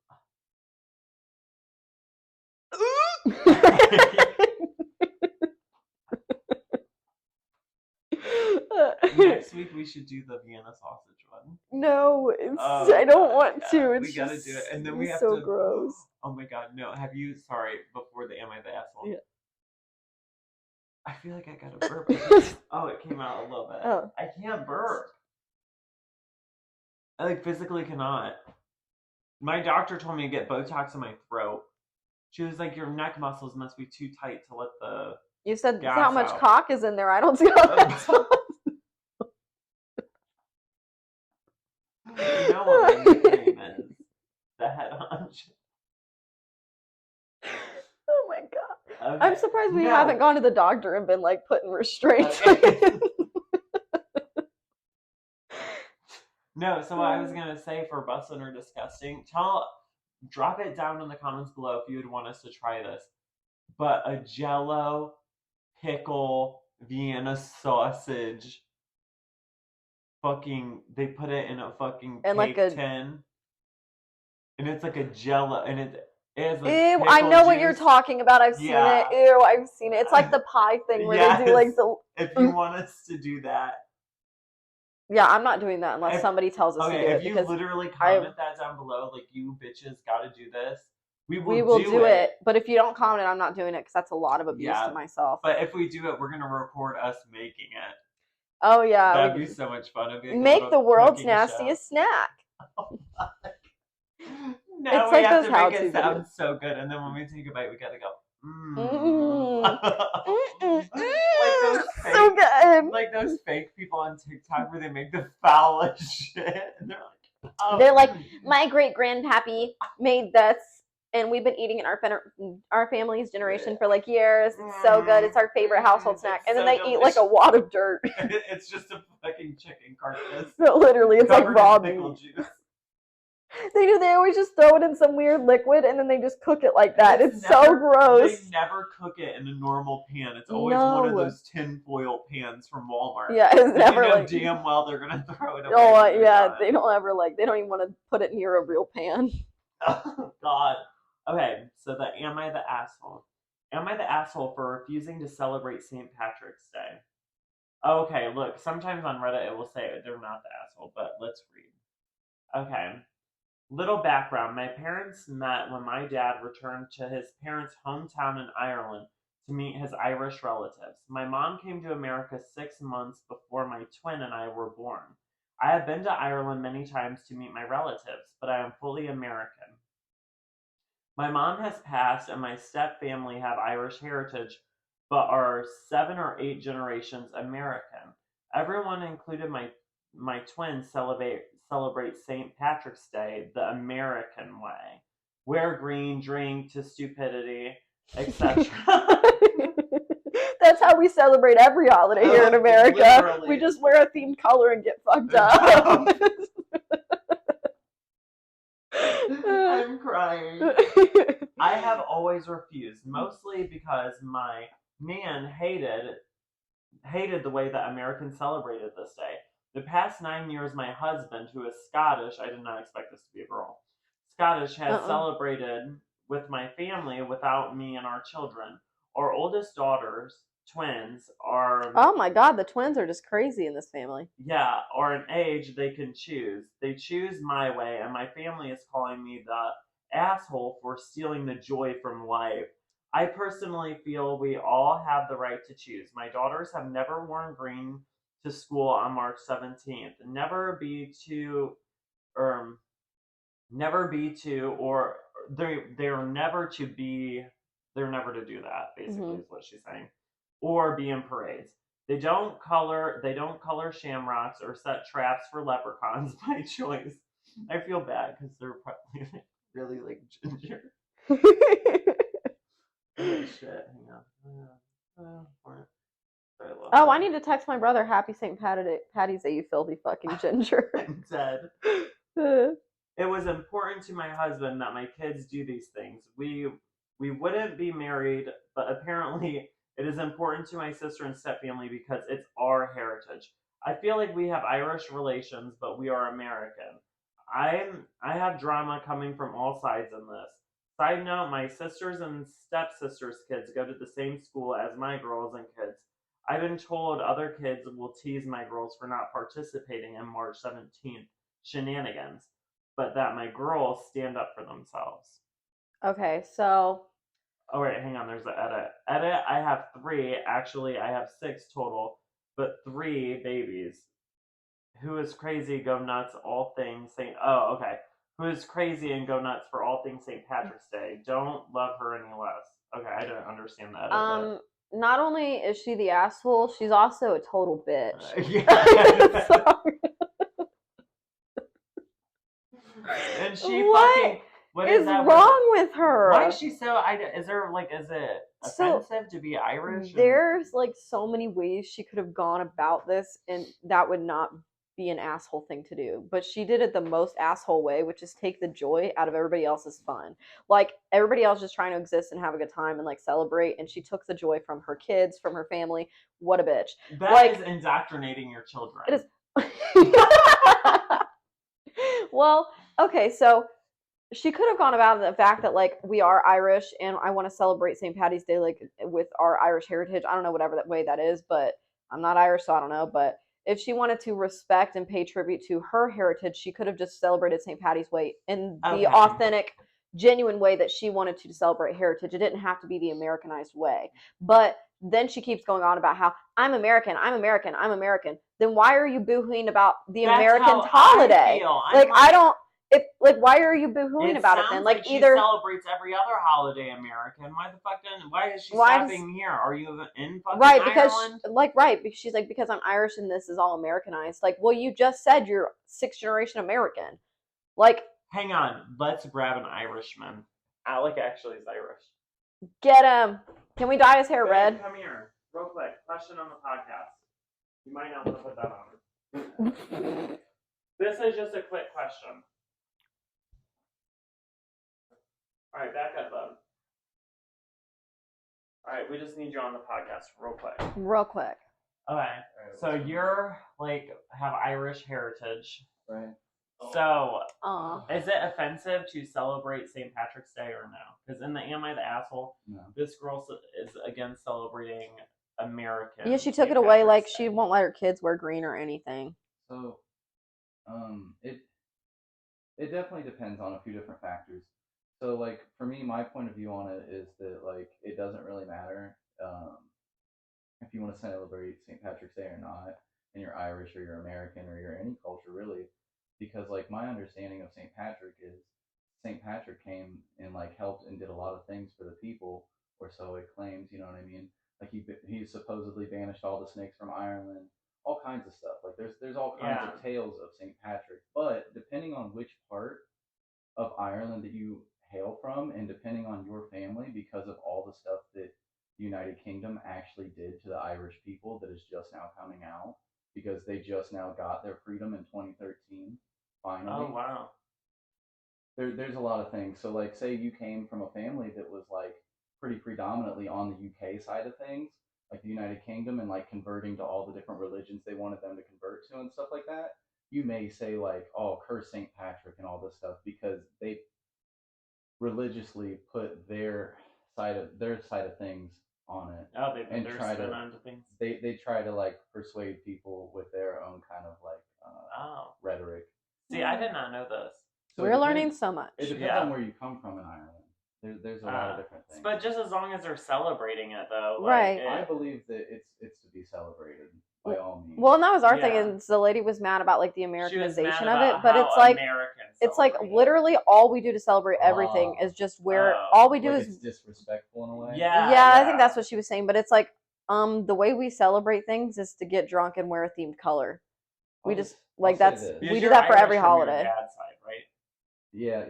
Next week we should do the Vienna sausage one. No, I don't want to. It's we gotta do it, and then we have so to. Gross. Oh my God, no! Have you? Sorry, before the Am I the Asshole? Yeah. I feel like I got a burp. Oh, it came out a little bit. Oh. I can't burp. I like physically cannot. My doctor told me to get Botox in my throat. She was like, your neck muscles must be too tight to let the You said how gas much out. cock is in there. I don't see how that's. You know what my nickname is? The head honcho. Oh my god. I'm Okay. surprised we haven't No. gone to the doctor and been like putting restraints. Okay. No, so what I was gonna say for bussin' or disgusting, drop it down in the comments below if you would want us to try this. But a jello pickle Vienna sausage fucking they put it in a fucking And like cake a tin and it's like a jello and it has like ew, I pickle know what you're juice. talking about. I've seen it. Yeah. Ew, I've seen it. It's like the pie thing where they do Yes. like the. If you want us to do that. Yeah, I'm not doing that unless If somebody tells us to okay, do if it you because literally I comment that down below, like you bitches gotta do this, we we will will do do it. it. But if you don't comment, I'm not doing it because that's a lot of abuse to Yeah. myself. But if we do it, we're gonna record us making it. Oh yeah, That'd be so much fun. It'd be like a make little the world's cooking show. nastiest snack. Now It's we like have those to make how-to it videos. sound so good, and then when we take a bite, we gotta go. Mm, mm, like those so fake, good. like those fake people on TikTok where they make the foulest shit, and they're like, oh, They're like, my great grandpappy made this, and we've been eating it in our family's generation for like years. It's so good. It's our favorite household snack. And then so they eat like delicious. a wad of dirt. It's just a fucking chicken carcass. No, literally, it's like covered raw in pickle meat. juice. They do. They always just throw it in some weird liquid, and then they just cook it like that. It's so gross. They never cook it in a normal pan. It's always one of No. those tinfoil pans from Walmart. Yeah, it's never you know like. damn well they're gonna throw it away. Oh when they're yeah, done. they don't ever like. They don't even want to put it near a real pan. Oh God. Okay, so the am I the asshole? Am I the asshole for refusing to celebrate St. Patrick's Day? Okay, look, sometimes on Reddit it will say they're not the asshole, but let's read. Okay. Little background. My parents met when my dad returned to his parents' hometown in Ireland to meet his Irish relatives. My mom came to America 6 months before my twin and I were born. I have been to Ireland many times to meet my relatives, but I am fully American. My mom has passed, and my step family have Irish heritage, but are 7 or 8 generations American. Everyone, including my twins, celebrate St. Patrick's Day the American way. Wear green, drink to stupidity, etc. That's how we celebrate every holiday here in America. Literally. We just wear a themed color and get fucked up. I'm crying. I have always refused, mostly because my man hated the way that Americans celebrated this day. The past 9 years, my husband, who is Scottish, I did not expect this to be a girl, Scottish, has celebrated with my family without me and our children. Our oldest daughters, twins, are Oh my god, the twins are just crazy in this family. yeah, or an age they can choose. They choose my way, and my family is calling me the asshole for stealing the joy from life. I personally feel we all have the right to choose. My daughters have never worn green to school on March 17th. Um, never be to, or they're never to be, they're never to do that. Basically, is what she's saying, or be in parades. They don't color shamrocks or set traps for leprechauns by choice. I feel bad because they're probably like, really like ginger. Oh shit! Hang on. Oh, I need to text my brother Happy St. Patty's Day, you filthy fucking ginger. I'm dead. It was important to my husband that my kids do these things. We wouldn't be married, but apparently it is important to my sister and stepfamily because it's our heritage. I feel like we have Irish relations, but we are American. I have drama coming from all sides in this. Side note, my sisters and stepsisters' kids go to the same school as my girls and kids. I've been told other kids will tease my girls for not participating in March 17th shenanigans, but that my girls stand up for themselves. Okay, so. Oh wait, hang on. There's the edit. Edit. I have three. Actually, I have six total, but three babies. Who is crazy? Go nuts. All things. Saying. Oh, okay. who is crazy and go nuts for all things St. Patrick's Day. Don't love her any less. Okay, I don't understand that. Um, not only is she the asshole, she's also a total bitch. Yeah. So- And she what fucking. What is that? wrong with her? Why is she so? Is there like? Is it So offensive to be Irish? there's like so many ways she could have gone about this, and that would not be an asshole thing to do. But she did it the most asshole way, which is take the joy out of everybody else's fun. Like everybody else just trying to exist and have a good time and like celebrate, and she took the joy from her kids, from her family. What a bitch! That like, is indoctrinating your children. It is. Well, okay, so she could have gone about the fact that like we are Irish and I want to celebrate St. Patty's Day like with our Irish heritage. I don't know whatever that way that is, but I'm not Irish, so I don't know. But if she wanted to respect and pay tribute to her heritage, she could have just celebrated St. Patty's Day in the authentic, genuine way that she wanted to celebrate heritage. It didn't have to be the Americanized way. But then she keeps going on about how I'm American, I'm American, I'm American. Then why are you boohooing about the American holiday? Like I don't. If like, why are you boohooing about it then? Like either she celebrates every other holiday American. Why the fuck then? Why is she stopping here? Are you in fucking right? Because Ireland? Because she's like, because I'm Irish and this is all Americanized. Like, well, you just said you're sixth generation American. Like, hang on, let's grab an Irishman. Alec actually is Irish. Get him. Can we dye his hair red? Come here, real quick. Question on the podcast. You might not want to put that on. This is just a quick question. All right, back up, bud. All right, we just need you on the podcast real quick. Real quick. Okay, so you're like have Irish heritage, right? So, is it offensive to celebrate St. Patrick's Day or no? Because in the Am I the Asshole, No. this girl is against celebrating American. Yeah, she took it away like she won't let her kids wear green or anything. So, it definitely depends on a few different factors. So, like for me, my point of view on it is that like it doesn't really matter if you want to celebrate St. Patrick's Day or not, and you're Irish or you're American or you're any culture really, because like my understanding of St. Patrick is St. Patrick came and like helped and did a lot of things for the people, or so it claims. You know what I mean? Like he supposedly banished all the snakes from Ireland, all kinds of stuff. Like there's all kinds of tales of St. Patrick, but depending on which part of Ireland that you hail from, and depending on your family, because of all the stuff that the United Kingdom actually did to the Irish people that is just now coming out, because they just now got their freedom in 2013. Finally. Oh wow. There's a lot of things. So like say you came from a family that was like pretty predominantly on the UK side of things, like the United Kingdom, and like converting to all the different religions they wanted them to convert to and stuff like that, you may say like, oh, curse St. Patrick and all this stuff, because they religiously put their side of things on it. Oh, they put their spin onto things. They try to like persuade people with their own kind of like rhetoric. See, I did not know this. So we're learning so much. It depends on where you come from in Ireland. There's a lot of different things. But just as long as they're celebrating it, though, right? I believe that it's to be celebrated by all means. Well, and that was our thing. Is the lady was mad about like the Americanization of it, but it's like literally all we do to celebrate everything is just where all we do like is it's disrespectful in a way. Yeah, I think that's what she was saying. But it's like the way we celebrate things is to get drunk and wear a themed color. We just like that's we do that for every holiday. Dad's side, right? Yeah.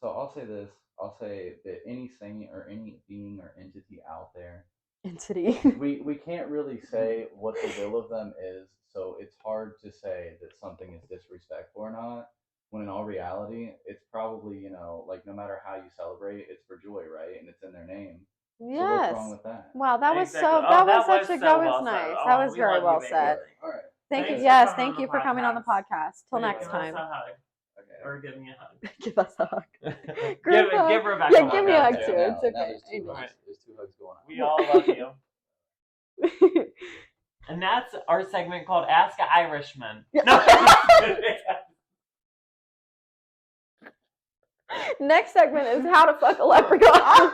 So I'll say this. I'll say that any saint or any being or entity out there, we can't really say what the will of them is. So it's hard to say that something is disrespectful or not. When in all reality, it's probably like no matter how you celebrate, it's for joy, right? And it's in their name. Yes. So what's wrong with that? Wow, that was so. That was nice. That was very well said. All right. Thank you. Yes, thank you for coming on the podcast. Till next time. Okay. Or give me a hug. Give us a hug. Give Rebecca. Yeah, give me a hug too. It's okay. There's two hugs going on. We all love you. And that's our segment called Ask an Irishman. No. Next segment is how to fuck a leprechaun.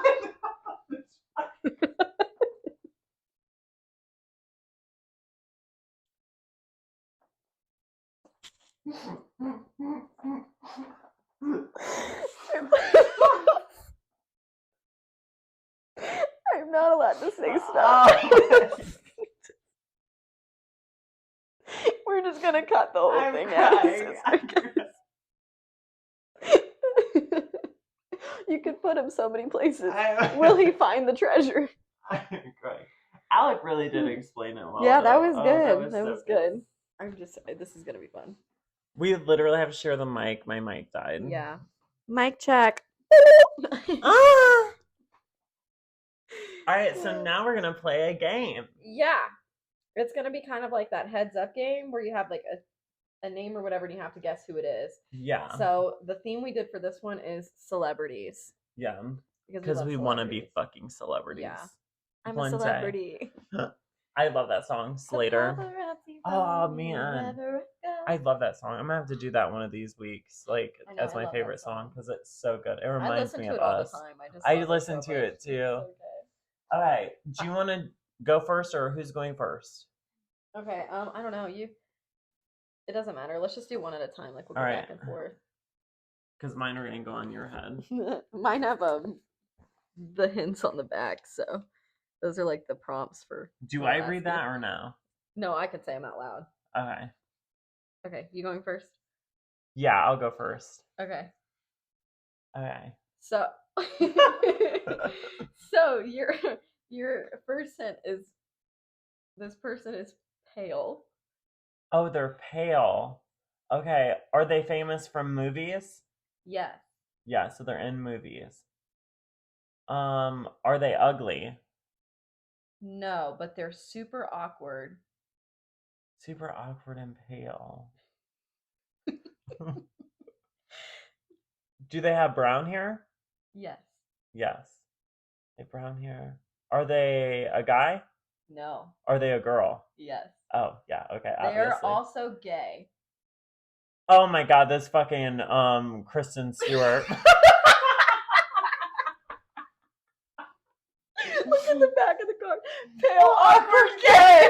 not allowed to say stuff. Oh. We're just gonna cut the whole I'm thing out. crying. You could put him so many places. I'm Will he find the treasure? crying. Alec really did explain it well. Yeah, that though. was Oh, good. That so was good. This is gonna be fun. We literally have to share the mic. My mic died. Yeah. Mic check. Ah! All right, so now we're gonna play a game. Yeah. It's gonna be kind of like that heads up game where you have like a name or whatever and you have to guess who it is. Yeah. So the theme we did for this one is celebrities. Yeah. Because we want to be fucking celebrities. Yeah. I'm One a day. celebrity. I love that song, Slater. Oh man, I love that song. I'm gonna have to do that one of these weeks, like as my favorite song because it's so good. It reminds me of us. I listen to it too. All right, do you want to go first or who's going first? Okay. I don't know. It doesn't matter. Let's just do one at a time. Like we'll go back and forth. Because mine are gonna go on your head. Mine have the hints on the back, so those are like the prompts for. Do I read that or no? No, I could say them out loud. Okay. Okay, you going first? Yeah, I'll go first. Okay. Okay. So, so your first hint is this person is pale. Oh, they're pale. Okay, are they famous from movies? Yes. Yeah, so they're in movies. Are they ugly? No, but they're super awkward. Super awkward and pale. Do they have brown hair? Yes. Yes. They have brown hair. Are they a guy? No. Are they a girl? Yes. Oh, yeah, okay, They're obviously. also gay. Oh my god, this fucking Kristen Stewart. Look at the back of the card. Pale, awkward, gay.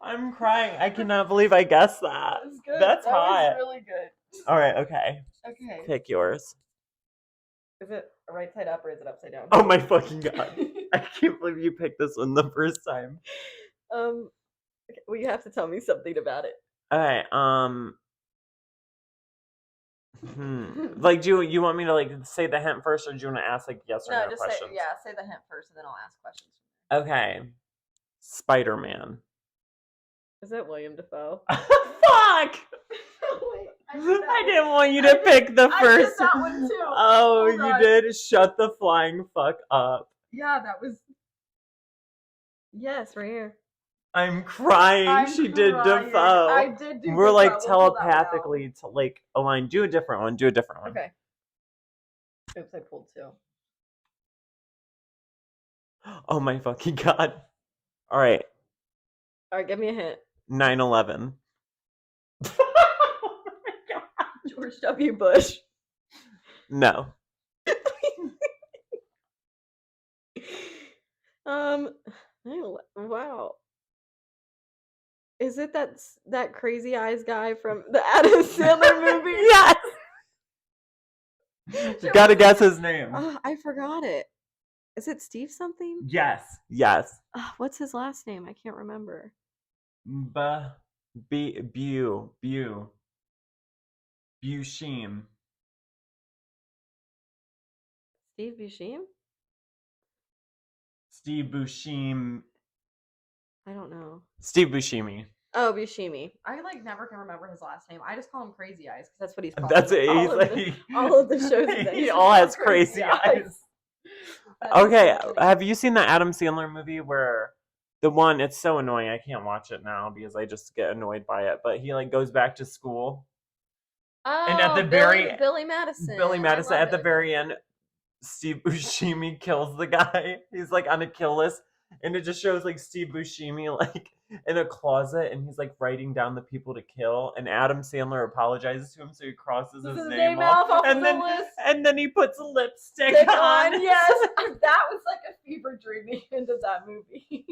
I'm crying. I cannot believe I guessed that. That was good. That's that hot. was really good. All right, okay. Okay. Pick yours. Is it right side up or is it upside down? Oh my fucking god. I can't believe you picked this one the first time. Okay, well, you have to tell me something about it. Alright, Like, do you want me to like say the hint first, or do you want to ask like yes or no just questions? say the hint first, and then I'll ask questions. Okay. Spider-Man. Is it William Dafoe? Fuck! Wait, I didn't want you to pick the first. I did that one too. Oh, Hold you on. did? Shut the flying fuck up. Yeah, that was. Yes, right here. I'm crying. She did Dafoe. I did do We're Dafoe. like We'll pull that one out. telepathically to like align. Do a different one. Okay. Oops, I pulled two. Oh my fucking god. All right. All right, give me a hint. 9/11. George W. Bush. No. Wow. Is it that crazy eyes guy from the Adam Sandler movie? Yes. You gotta guess his name. I forgot it. Is it Steve something? Yes. Yes. What's his last name? I can't remember. Buscemi. Steve Buscemi? Steve Buscemi. I don't know. Steve Buscemi. Oh, Buscemi. I like never can remember his last name. I just call him Crazy Eyes because that's what he's called. That's it. All, all of the shows. He all has crazy eyes. Okay, have you seen the Adam Sandler movie where the one? It's so annoying. I can't watch it now because I just get annoyed by it. But he like goes back to school. Oh, and at the Billy Madison. Billy Madison at the very end, Steve Buscemi kills the guy. He's like on a kill list, and it just shows like Steve Buscemi like in a closet, and he's like writing down the people to kill. And Adam Sandler apologizes to him, so he crosses his name off, and then list. And then he puts lipstick on. Yes, that was like a fever dream the end of that movie.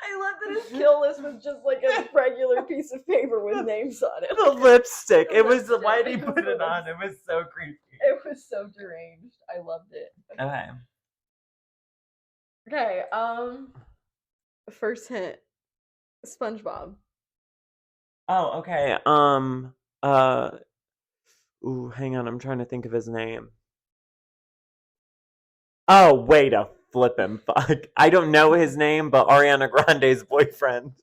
I love that his kill list was just like a regular piece of paper with names on it. The lipstick. It was. Why did he put it on? It was so creepy. It was so deranged. I loved it. Okay. Okay, first hint. SpongeBob. Oh, okay. Ooh, hang on. I'm trying to think of his name. Oh, wait a flippin' fuck. I don't know his name, but Ariana Grande's boyfriend.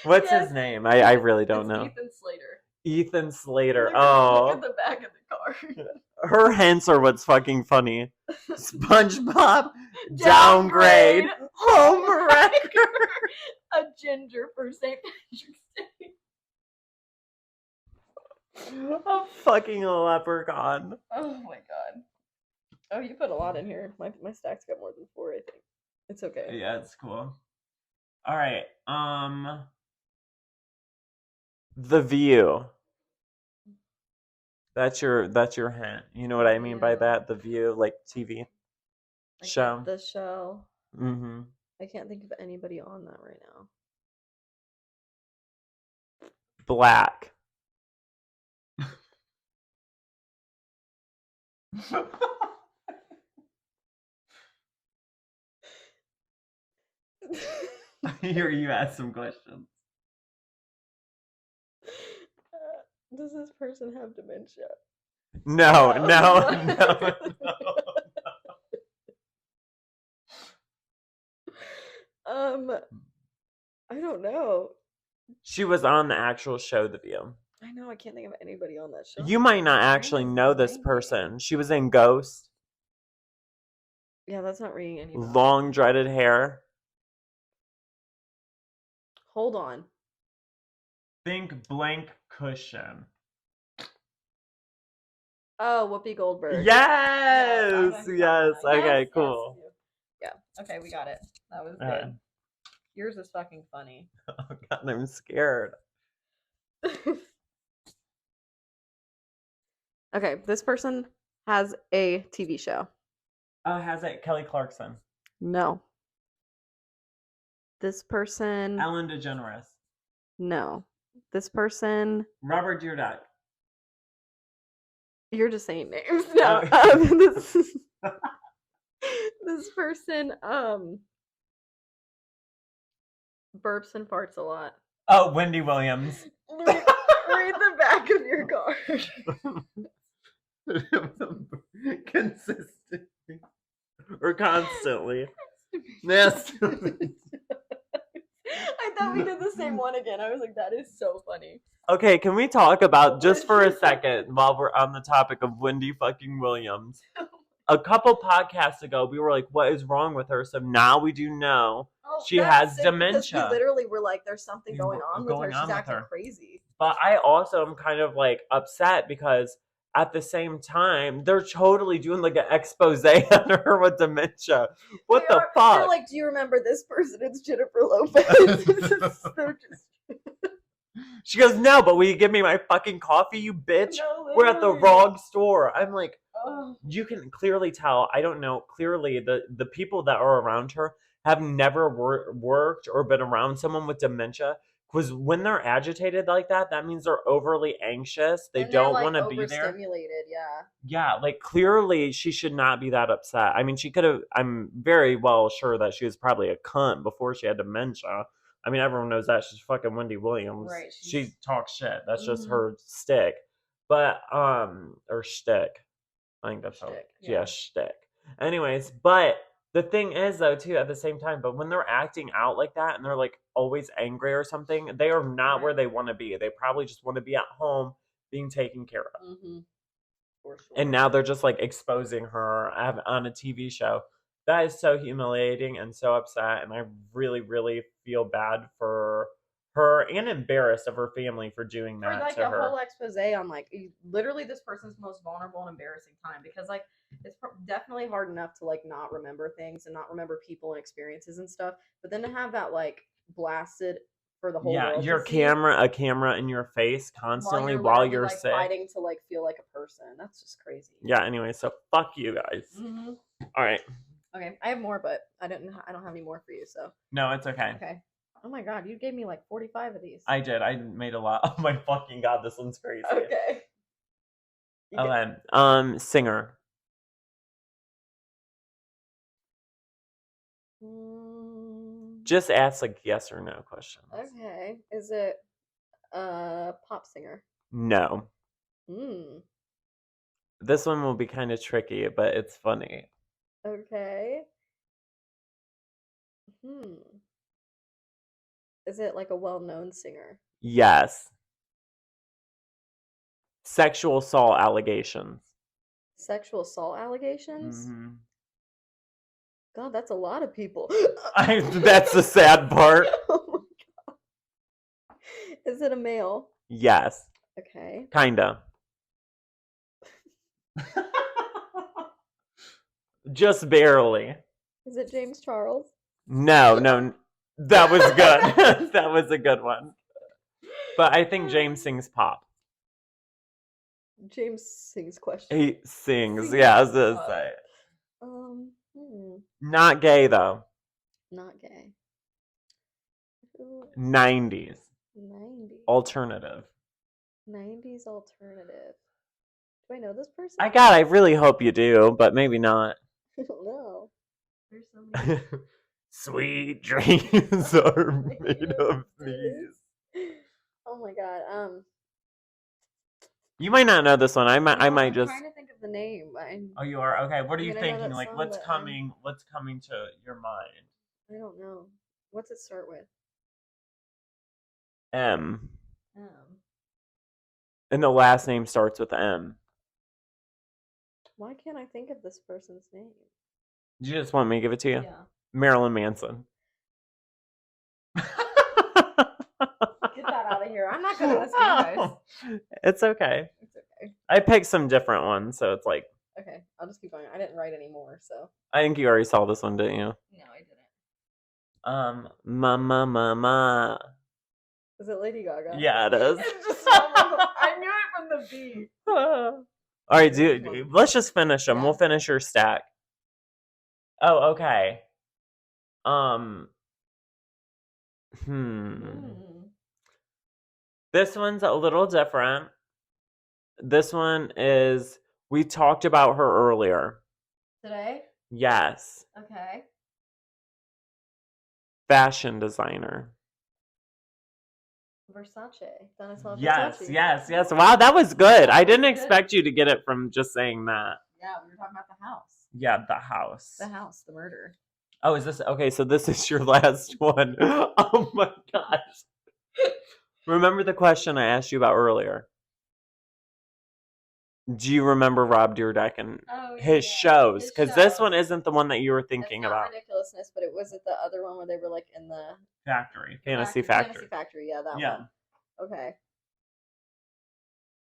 What's Yes, his name? I really don't it's know. Ethan Slater. Ethan Slater. Look Oh. at the back of the car. Her hints are what's fucking funny. SpongeBob, downgrade, home wrecker. A ginger for St. Patrick's Day. A fucking leprechaun. Oh my god. Oh, you put a lot in here. My stack's got more than 4, I think. It's okay. Yeah, it's cool. All right. The View. That's your hint. You know what I mean by Yeah. that? The View, like TV show. The show. Mm-hmm. I can't think of anybody on that right now. Black. Here, you ask some questions. Does this person have dementia? No, No. no. I don't know. She was on the actual show, The View. I know I can't think of anybody on that show. You might not My brain actually is know this blanking. person. She was in Ghost. Yeah, that's not ringing any bells. Long dreaded hair. Hold on. Think blank cushion. Oh, Whoopi Goldberg. Yes, Yeah, yes. Okay, yes, cool. Yeah. Okay, we got it. That was good. Alright. Yours is fucking funny. Oh god, I'm scared. Okay, this person has a TV show. Has it Kelly Clarkson? No. This person. Ellen DeGeneres. No. This person. Robert Dyrdek. You're just saying names. No. This person burps and farts a lot. Oh, Wendy Williams. Read the back of your card. Consistently. Or constantly. Yes. I thought we did the same one again. I was like, that is so funny. Okay, can we talk about, just for a second, while we're on the topic of Wendy fucking Williams? A couple podcasts ago, we were like, what is wrong with her? So now we do know she has dementia. We literally were like, there's something going on with her. She's acting crazy. But I also am kind of like upset because at the same time, they're totally doing like an expose on her with dementia. What the fuck? They're like, do you remember this person? It's Jennifer Lopez. They're just... She goes, no, but will you give me my fucking coffee, you bitch? No, we're at the wrong store. I'm like, oh. You can clearly tell, I don't know, clearly the people that are around her have never worked or been around someone with dementia. Because when they're agitated like that, that means they're overly anxious. They don't want to be there. Overstimulated, yeah. Yeah, like clearly she should not be that upset. I mean, she could have, I'm very well sure that she was probably a cunt before she had dementia. I mean, everyone knows that. She's fucking Wendy Williams. Right. She talks shit. That's just her stick. But, or shtick. I think that's how. Yeah, shtick. Anyways, but the thing is, though, too, at the same time, but when they're acting out like that and they're like always angry or something, they are not where they want to be. They probably just want to be at home being taken care of. Mm-hmm. For sure. And now they're just like exposing her on a TV show. That is so humiliating and so upset. And I really, really feel bad for her and embarrassed of her family for doing that for like to a her. whole expose on like literally this person's most vulnerable and embarrassing time, because like it's definitely hard enough to like not remember things and not remember people and experiences and stuff, but then to have that like blasted for the whole world your to see, a camera in your face constantly while you're like, sick, fighting to like feel like a person. That's just crazy. Yeah. Anyway, so fuck you guys. Mm-hmm. All right. Okay, I have more, but I don't have any more for you. So no, it's okay. Okay. Oh my god, you gave me like 45 of these. I did. I made a lot. Oh my fucking god, this one's crazy. Okay. Okay. Singer. Just ask like yes or no questions. Okay. Is it a pop singer? No. Hmm. This one will be kind of tricky, but it's funny. Okay. Hmm. Is it like a well-known singer? Yes. Sexual assault allegations. Sexual assault allegations? Mm-hmm. God, that's a lot of people. That's the sad part. Oh my God. Is it a male? Yes. Okay. Kinda. Just barely. Is it James Charles? No. That was good. That was a good one. But I think James sings pop. James sings question. He sings. Yeah, I was gonna say. Not gay though. Not gay. 90s. 90s. Alternative. 90s alternative. Do I know this person? I really hope you do, but maybe not. I don't know. There's so many. Sweet dreams are made of these. Oh my God. You might not know this one. I might I'm just. trying to think of the name. Oh, you are? Okay. What are you I know thinking? that Like, song, what's but coming? What's coming to your mind? I don't know. What's it start with? M. And the last name starts with M. Why can't I think of this person's name? Do you just want me to give it to you? Yeah. Marilyn Manson. Get that out of here. I'm not good at this game, guys. It's okay. It's okay. I picked some different ones, so it's like. Okay, I'll just keep going. I didn't write any more, so. I think you already saw this one, didn't you? No, I didn't. Ma. Is it Lady Gaga? Yeah, it is. It's just I knew it from the beat. All right, dude. Let's just finish them. Yeah. We'll finish your stack. Oh, okay. This one's a little different. This one is, we talked about her earlier. Today? Yes. Okay. Fashion designer. Versace. Versace. Yes. Wow, that was good. I didn't expect you to get it from just saying that. Yeah, we were talking about the house. Yeah, the house. The house, the murder. Oh, is this okay? So this is your last one. Oh my gosh. Remember the question I asked you about earlier? Do you remember Rob Dyrdek and his shows? Because this one isn't the one that you were thinking about. Ridiculousness, but it was it the other one where they were like in the Fantasy Factory. Fantasy Factory, yeah, that one. Okay.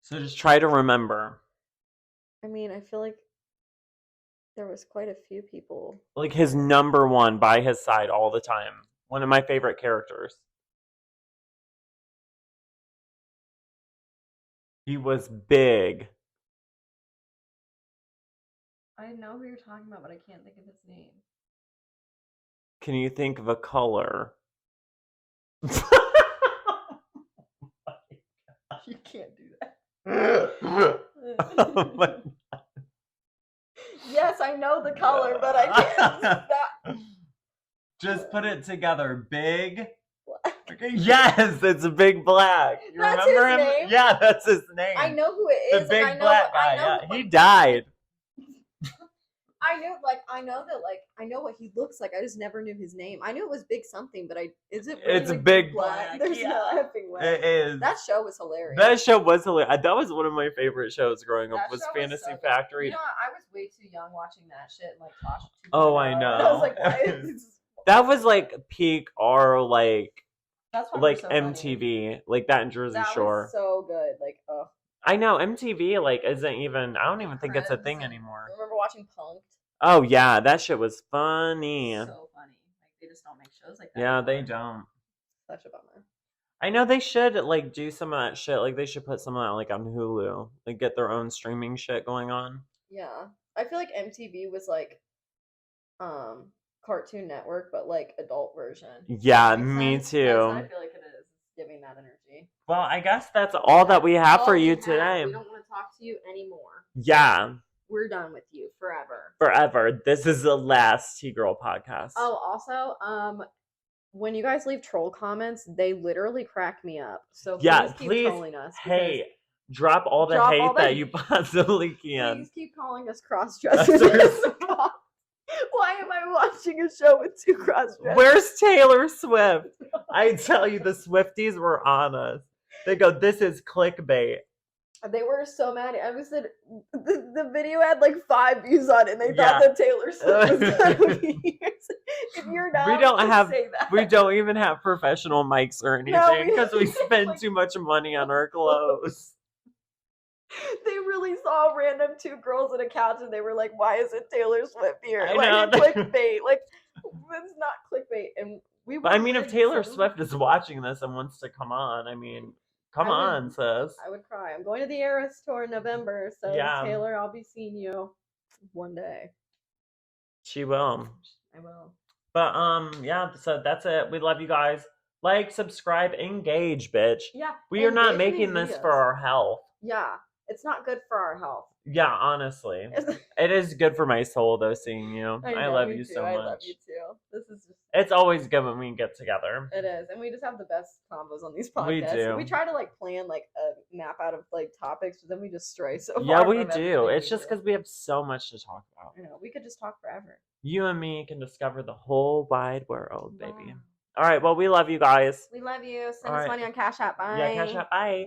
So just try to remember. I mean, I feel like there was quite a few people. Like his number one by his side all the time. One of my favorite characters. He was big. I know who you're talking about, but I can't think of his name. Can you think of a color? You can't do that. Oh my God. Yes, I know the color, but I can't stop. Just put it together. Big. Black. Okay. Yes, it's Big Black. You That's remember his him? name? Yeah, that's his name. I know who it is. The big and I know, black guy. I know, Yeah, he died. I know what he looks like. I just never knew his name. I knew it was Big something, but is it? Really it's like Big Black. There's no effing way. It is. That show was hilarious. That show was hilarious. That was one of my favorite shows growing up. That Was show Fantasy so good. Factory. You know, I was way too young watching that shit and like Tosh. Oh, I know. And I was like, why is this? That was like peak our That's like so MTV, funny. like that in Jersey Shore. Was so good. Like, oh. I know MTV like isn't even. I don't even think it's a thing anymore. I remember watching Punk'd. Oh yeah, that shit was funny. So funny. Like they just don't make shows like that. Yeah, anymore. they don't. Such a bummer. I know they should like do some of that shit. Like they should put some of that like on Hulu. Like get their own streaming shit going on. Yeah, I feel like MTV was like, Cartoon Network, but like adult version. Yeah, me too. That's what I feel like it is. It's giving that energy. Well, I guess that's all that we have for you today. We don't want to talk to you anymore. Yeah. We're done with you forever. Forever. This is the last T-Girl podcast. Oh, also, when you guys leave troll comments, they literally crack me up. So please keep trolling us. Hey, drop all the hate that you possibly can. Please keep calling us cross-dressers. Why am I watching a show with two cross-dressers? Where's Taylor Swift? I tell you, the Swifties were on us. They go, this is clickbait. They were so mad. I said the video had like 5 views on it, and they thought that Taylor Swift was gonna be here. If you're not, say that. We don't even have professional mics or anything because we spend too much money on our clothes. They really saw random 2 girls on a couch, and they were like, "Why isn't Taylor Swift here?" I know. Clickbait. Like, it's not clickbait. And But I mean, if Taylor Swift is watching this and wants to come on, I mean, come on, sis. I would cry. I'm going to the Eras tour in November, so Taylor, I'll be seeing you one day. She will. I will. But yeah, so that's it. We love you guys. Like, subscribe, engage, bitch. Yeah. We are not making this for our health. Yeah. It's not good for our health. Yeah, honestly. It is good for my soul, though, seeing you. I love you so much. I love you, too. This is just... It's always good when we get together. It is. And we just have the best combos on these podcasts. We do. We try to, like, plan, like, a map out of, like, topics, but then we just stray so far. Yeah, we do. It's just because we have so much to talk about. I know. We could just talk forever. You and me can discover the whole wide world, baby. All right. Well, we love you guys. We love you. Send us money on Cash App. Bye. Yeah, Cash App. Bye.